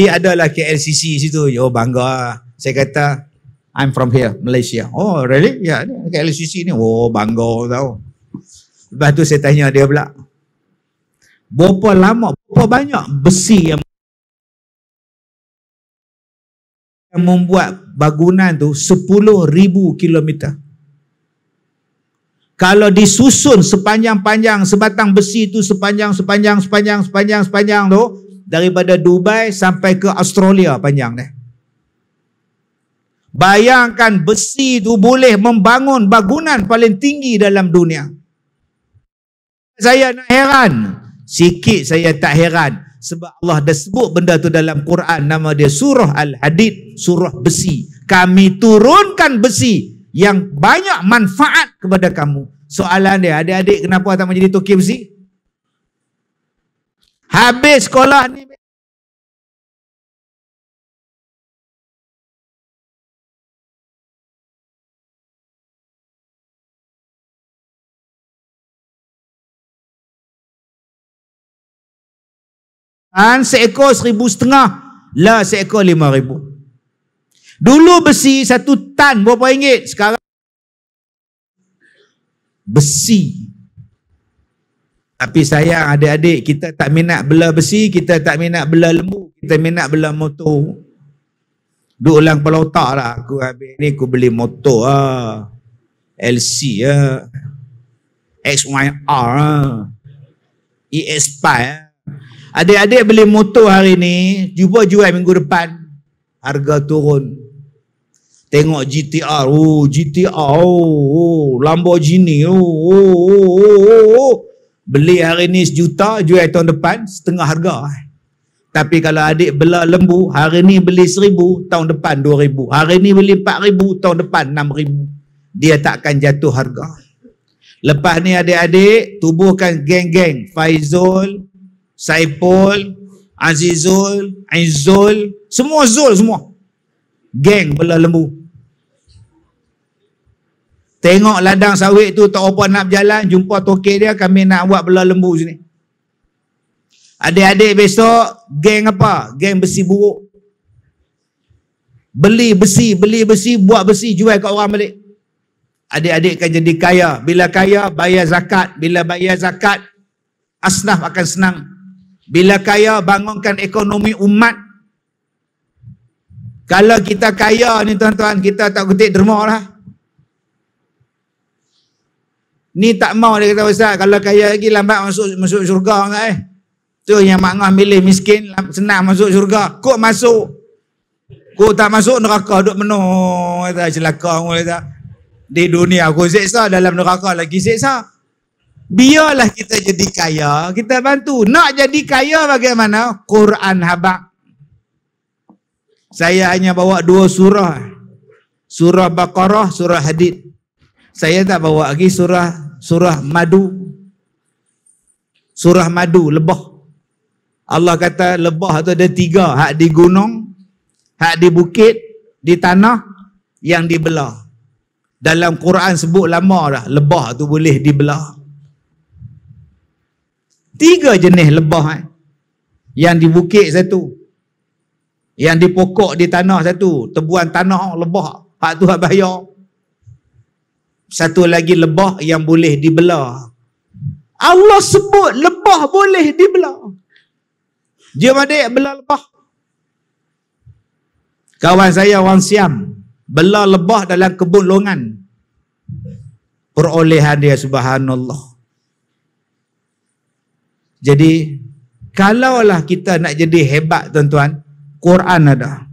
A: adalah KLCC situ. Oh, bangga. Saya kata, I'm from here, Malaysia. Oh, really? Ya, KLCC ni. Oh, bangga tau. Lepas tu saya tanya dia pula, berapa lama, berapa banyak besi yang membuat bangunan tu 10,000 kilometer. Kalau disusun sepanjang-panjang sebatang besi itu sepanjang tu daripada Dubai sampai ke Australia panjang dia. Bayangkan besi itu boleh membangun bangunan paling tinggi dalam dunia. Saya nak heran. Sikit saya tak heran. Sebab Allah dah sebut benda tu dalam Quran. Nama dia surah Al-Hadid, surah besi. Kami turunkan besi yang banyak manfaat kepada kamu. Soalan dia, adik-adik kenapa tak menjadi toki besi? Habis sekolah ni seekor 1,500. Lah seekor 5,000. Dulu besi 1 tan berapa ringgit? Sekarang besi. Tapi sayang adik-adik, kita tak minat bela besi, kita tak minat bela lembu, kita minat bela motor. Duk ulang kepala otak lah. Aku habis ni aku beli motor lah. LC lah. XYR lah. ES5 lah. Adik-adik beli motor hari ni, cuba jual minggu depan. Harga turun. Tengok GTR, GTR, Lamborghini, beli hari ni 1 juta, jual tahun depan setengah harga. Tapi kalau adik bela lembu, hari ni beli 1,000, tahun depan 2,000. Hari ni beli 4,000, tahun depan 6,000. Dia takkan jatuh harga. Lepas ni adik-adik tubuhkan geng-geng Faizul, Saipul, Azizul, Aizul, semua Zul semua. Geng bela lembu. Tengok ladang sawit tu tak apa nak berjalan, jumpa tokek dia, kami nak buat bela lembu sini. Adik-adik besok geng apa? Geng besi buruk. Beli besi, buat besi, jual kat orang balik. Adik-adik akan jadi kaya. Bila kaya, bayar zakat. Bila bayar zakat, asnaf akan senang. Bila kaya, bangunkan ekonomi umat. Kalau kita kaya ni tuan-tuan, kita tak kutik derma lah. Ni tak mau dia kata, Ustaz, kalau kaya lagi lambat masuk syurga tak Tu yang maknah milih miskin, senang masuk syurga. Kok masuk? Kok tak masuk neraka, duduk menung. Kata, celaka. Kata, di dunia aku seksa, dalam neraka lagi seksa. Biarlah kita jadi kaya, kita bantu. Nak jadi kaya bagaimana? Quran habaq. Saya hanya bawa 2 surah. Surah Baqarah, surah Hadid. Saya tak bawa lagi surah madu. Surah madu, lebah. Allah kata lebah tu ada 3. Hak di gunung, hak di bukit, di tanah, yang dibelah. Dalam Quran sebut lama dah, lebah tu boleh dibelah. 3 jenis lebah. Yang di bukit satu. Yang di pokok di tanah satu. Tebuan tanah lebah. Hak tu hak bayar. Satu lagi lebah yang boleh dibelah. Allah sebut lebah boleh dibelah. Jom adik belah lebah. Kawan saya orang Siam belah lebah dalam kebun longan. Perolehan dia subhanallah. Jadi kalaulah kita nak jadi hebat tuan-tuan, Quran ada.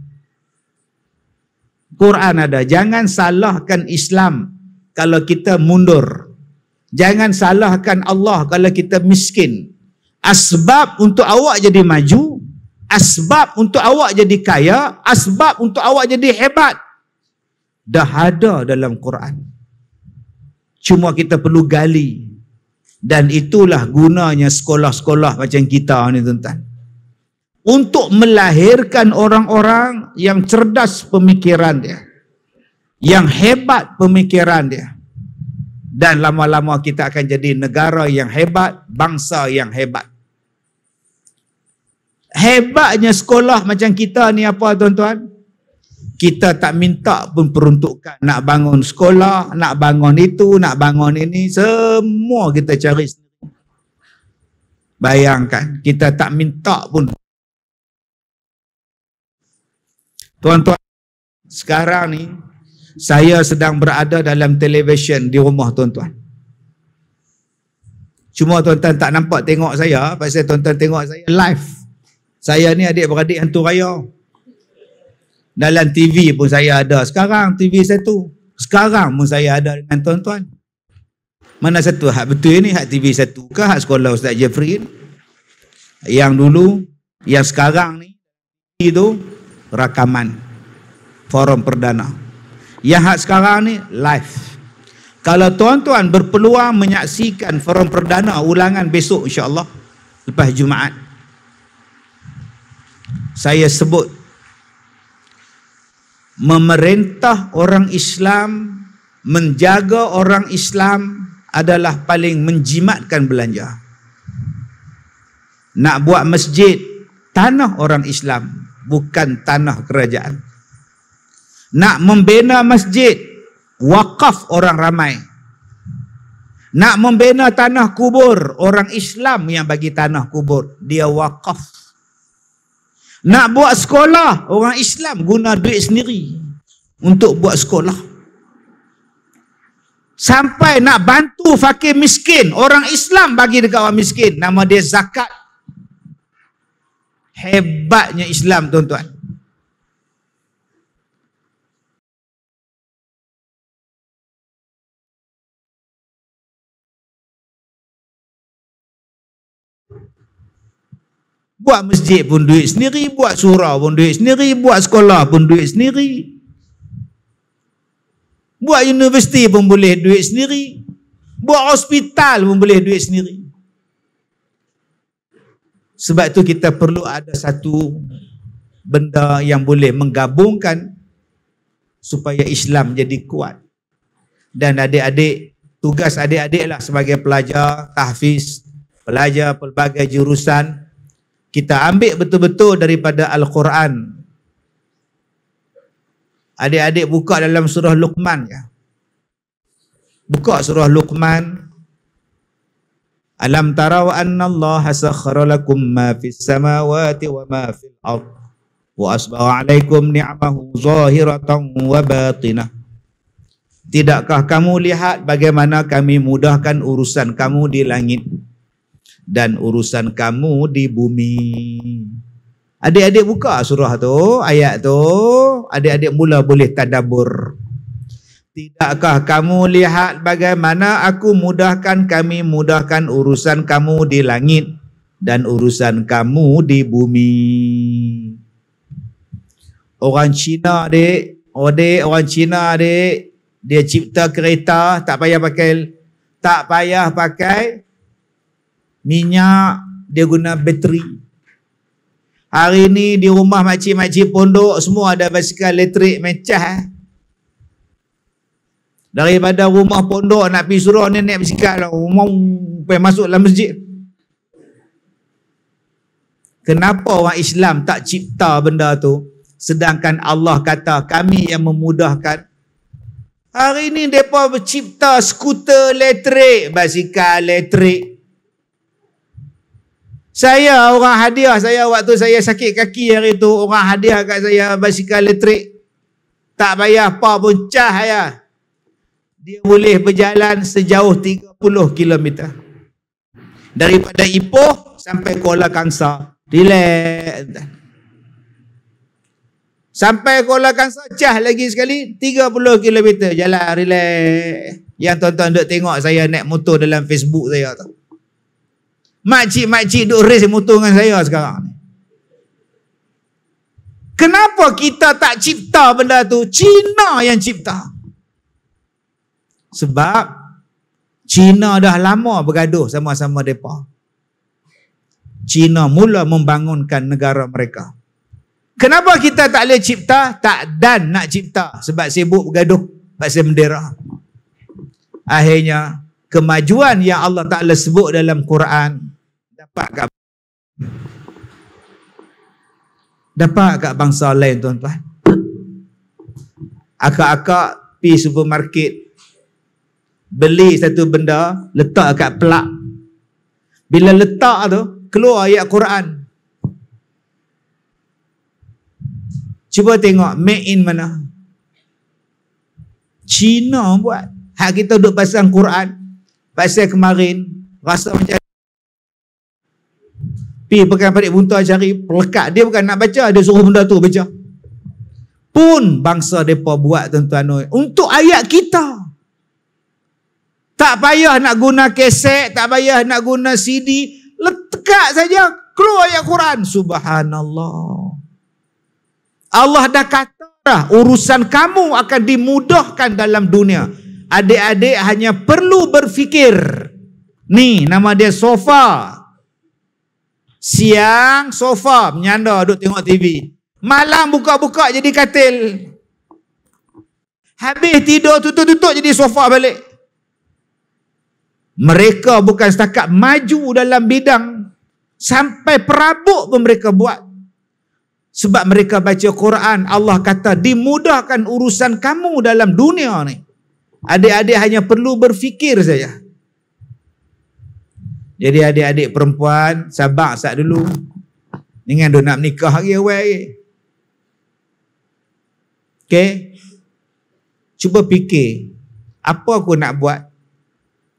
A: Quran ada. Jangan salahkan Islam kalau kita mundur. Jangan salahkan Allah kalau kita miskin. Asbab untuk awak jadi maju, asbab untuk awak jadi kaya, asbab untuk awak jadi hebat, dah ada dalam Quran. Cuma kita perlu gali. Dan itulah gunanya sekolah-sekolah macam kita ni tuan-tuan. Untuk melahirkan orang-orang yang cerdas pemikiran dia, yang hebat pemikiran dia. Dan lama-lama kita akan jadi negara yang hebat, bangsa yang hebat. Hebatnya sekolah macam kita ni apa tuan-tuan? Kita tak minta pun peruntukan. Nak bangun sekolah, nak bangun itu, nak bangun ini, semua kita cari sendiri. Bayangkan, kita tak minta pun. Tuan-tuan, sekarang ni saya sedang berada dalam televisyen di rumah tuan-tuan. Cuma tuan-tuan tak nampak tengok saya, pasal tuan-tuan tengok saya live. Saya ni adik-beradik hantu raya. Dalam TV pun saya ada. Sekarang TV satu. Sekarang pun saya ada dengan tuan-tuan. Mana satu hak betul ni? Hak TV satu ke hak sekolah Ustaz Jeffrey? Yang dulu, yang sekarang ni itu rakaman forum perdana. Yang hak sekarang ni live. Kalau tuan-tuan berpeluang menyaksikan forum perdana ulangan besok insya-Allah lepas Jumaat, saya sebut memerintah orang Islam, menjaga orang Islam adalah paling menjimatkan belanja. Nak buat masjid, tanah orang Islam, bukan tanah kerajaan. Nak membina masjid, wakaf orang ramai. Nak membina tanah kubur, orang Islam yang bagi tanah kubur, dia wakaf. Nak buat sekolah, orang Islam guna duit sendiri untuk buat sekolah. Sampai nak bantu fakir miskin, orang Islam bagi dekat orang miskin, nama dia zakat. Hebatnya Islam, tuan-tuan. Buat masjid pun duit sendiri, buat surau pun duit sendiri, buat sekolah pun duit sendiri. Buat universiti pun boleh duit sendiri. Buat hospital pun boleh duit sendiri. Sebab itu kita perlu ada satu benda yang boleh menggabungkan supaya Islam jadi kuat. Dan adik-adik, tugas adik-adik lah sebagai pelajar tahfiz, pelajar pelbagai jurusan, kita ambil betul-betul daripada Al-Quran. Adik-adik buka dalam surah Luqman ya. Buka surah Luqman. Alam taraw anna Allah sakhkhara lakum ma fis samawati wa ma fil ard wa asbagha alaikum ni'amahu zahiratan wa batinah. Tidakkah kamu lihat bagaimana kami mudahkan urusan kamu di langit dan urusan kamu di bumi. Adik-adik buka surah tu, ayat tu, adik-adik mula boleh tadabbur. Tidakkah kamu lihat bagaimana aku mudahkan, kami mudahkan urusan kamu di langit dan urusan kamu di bumi. Orang Cina adik, orang Cina adik, dia cipta kereta tak payah pakai minyak, dia guna bateri. Hari ni di rumah makcik-makcik pondok semua ada basikal elektrik mecah. Daripada rumah pondok nak pergi surau ni naik basikal, mau pergi masuk dalam masjid. Kenapa orang Islam tak cipta benda tu? Sedangkan Allah kata kami yang memudahkan. Hari ni mereka bercipta skuter elektrik, basikal elektrik. Saya orang hadiah saya waktu saya sakit kaki hari tu, orang hadiah kat saya basikal elektrik. Tak payah apa pun cah ya. Dia boleh berjalan sejauh 30 km. Daripada Ipoh sampai Kuala Kangsar. Relax. Sampai Kuala Kangsar cah lagi sekali 30 km jalan relax. Yang tuan-tuan duk tengok saya naik motor dalam Facebook saya tu. Makcik-makcik duk race motor dengan saya sekarang ni. Kenapa kita tak cipta benda tu? Cina yang cipta. Sebab Cina dah lama bergaduh sama-sama mereka. Cina mula membangunkan negara mereka. Kenapa kita tak boleh cipta? Tak dan nak cipta. Sebab sibuk bergaduh pasal bendera. Akhirnya kemajuan yang Allah Ta'ala sebut dalam Quran dapat kat bangsa lain, tuan-tuan. Akak-akak pergi supermarket, beli satu benda, letak kat pelak. Bila letak tu, keluar ayat Quran. Cuba tengok, made in mana? Cina buat. Hak kita duduk pasang Quran, pasal kemarin, rasa macam pergi pekan padik buntar cari pelekat. Dia bukan nak baca, dia suruh benda tu baca. Pun bangsa mereka buat, tuan-tuan, untuk ayat kita. Tak payah nak guna kaset, tak payah nak guna CD, letak saja keluar ayat Quran. Subhanallah. Allah dah kata dah, urusan kamu akan dimudahkan dalam dunia. Adik-adik hanya perlu berfikir. Ni nama dia sofa. Siang sofa menyanda duduk tengok TV. Malam buka-buka jadi katil. Habis tidur tutup-tutup jadi sofa balik. Mereka bukan setakat maju dalam bidang, sampai perabot pun mereka buat. Sebab mereka baca Quran, Allah kata dimudahkan urusan kamu dalam dunia ni. Adik-adik hanya perlu berfikir saja. Jadi adik-adik perempuan, sabar sat dulu. Dengan dia nak menikah lagi awal lagi. Okey? Cuba fikir, apa aku nak buat?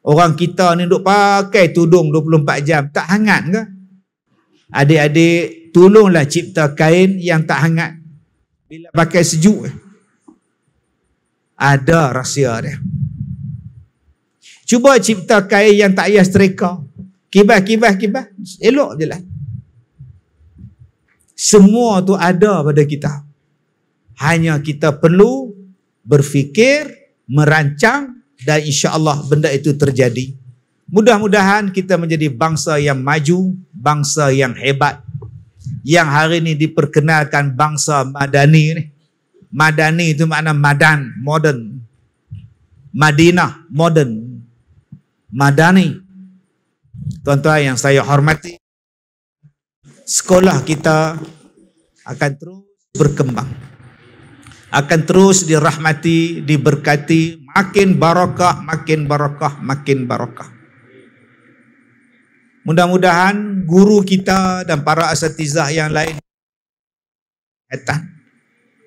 A: Orang kita ni duk pakai tudung 24 jam, tak hangat ke? Adik-adik, tolonglah cipta kain yang tak hangat. Bila pakai sejuk, ada rahsia dia. Cuba cipta kain yang tak payah setrika. Kibas, elok je lah. Semua tu ada pada kita. Hanya kita perlu berfikir, merancang, dan insya-Allah benda itu terjadi. Mudah-mudahan kita menjadi bangsa yang maju, bangsa yang hebat. Yang hari ini diperkenalkan bangsa Madani ni. Madani itu makna madan, modern. Madinah, modern. Madani. Tuan-tuan yang saya hormati, sekolah kita akan terus berkembang. Akan terus dirahmati, diberkati, makin barakah, makin barakah, makin barakah. Mudah-mudahan guru kita dan para asatizah yang lain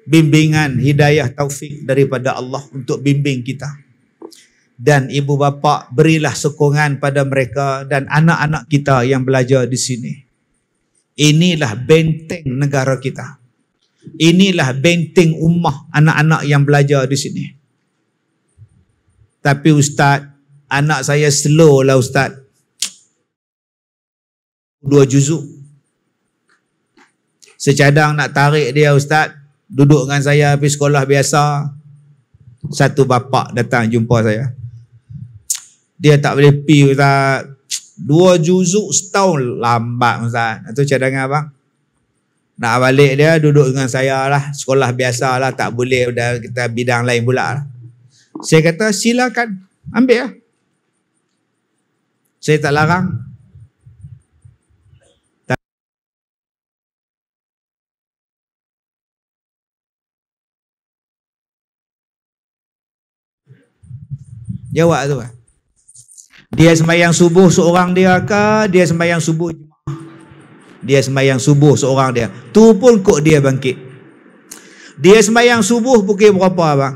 A: bimbingan, hidayah, taufik daripada Allah untuk bimbing kita. Dan ibu bapa berilah sokongan pada mereka dan anak-anak kita yang belajar di sini. Inilah benteng negara kita. Inilah benteng ummah anak-anak yang belajar di sini. Tapi Ustaz, anak saya slow lah Ustaz. 2 juzuk. Secadang nak tarik dia Ustaz, duduk dengan saya pergi sekolah biasa. Satu bapa datang jumpa saya. Dia tak boleh pergi Ustaz. 2 juzuk setahun, lambat Ustaz. Itu cadangan abang. Nak balik dia duduk dengan saya lah. Sekolah biasa lah, tak boleh kita bidang lain pula lah. Saya kata silakan, ambil lah. Saya tak larang. Jawab tu lah. Dia sembahyang subuh seorang dia ke? Dia sembahyang subuh jemaah? Dia sembahyang subuh seorang dia. Tu pun kok dia bangkit. Dia sembahyang subuh pukul berapa abang?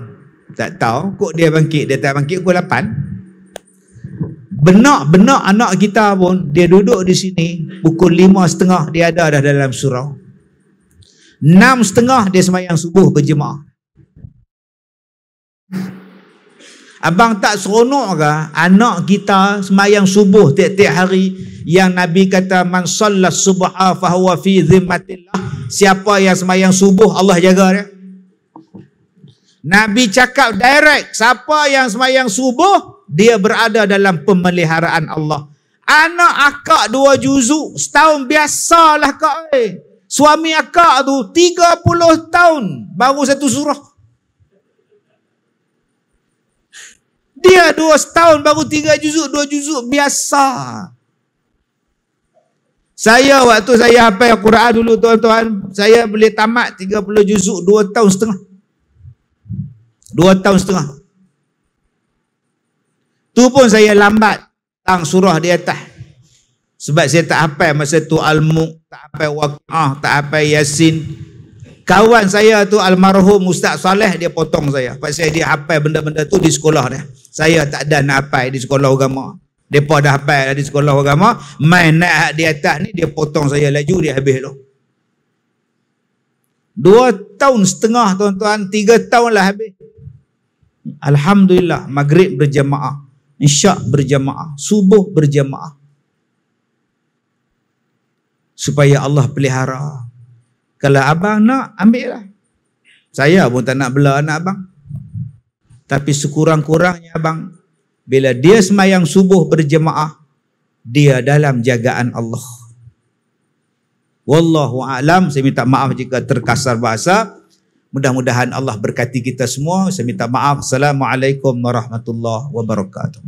A: Tak tahu. Kok dia bangkit? Dia tak bangkit pukul 8. Benak-benak anak kita pun, dia duduk di sini pukul 5.30 dia ada dah dalam surau. 6.30 dia sembahyang subuh berjemaah. Abang tak seronok ke anak kita sembahyang subuh tiap-tiap hari yang Nabi kata man sallas subha fahuwa fi zimmatillah. Siapa yang sembahyang subuh Allah jaga dia. Nabi cakap direct, siapa yang sembahyang subuh dia berada dalam pemeliharaan Allah. Anak akak 2 juzuk setahun biasalah kak. Suami akak tu 30 tahun baru 1 surah. Dia 2 setahun baru 3 juzuk, 2 juzuk biasa. Saya waktu saya hafal Al-Quran dulu tuan-tuan, saya boleh tamat 30 juzuk 2 tahun setengah. 2 tahun setengah. Tu pun saya lambat tang surah di atas. Sebab saya tak hafal masa tu Al-Mulk, tak hafal Waqiah, tak hafal Yasin. Kawan saya tu almarhum Ustaz Saleh, dia potong saya. Pasal dia hafal benda-benda tu di sekolah dia. Saya tak ada nak hafal di sekolah agama. Mereka dah hafal di sekolah agama. Main naik di atas ni, dia potong saya laju, dia habis tu. 2 tahun setengah tuan-tuan, 3 tahun lah habis. Alhamdulillah, maghrib berjamaah, isyak berjamaah, subuh berjamaah. Supaya Allah pelihara. Kalau abang nak, ambil lah. Saya pun tak nak bela anak abang. Tapi sekurang-kurangnya abang, bila dia sembahyang subuh berjemaah, dia dalam jagaan Allah. Wallahu a'lam. Saya minta maaf jika terkasar bahasa. Mudah-mudahan Allah berkati kita semua. Saya minta maaf. Assalamualaikum warahmatullahi wabarakatuh.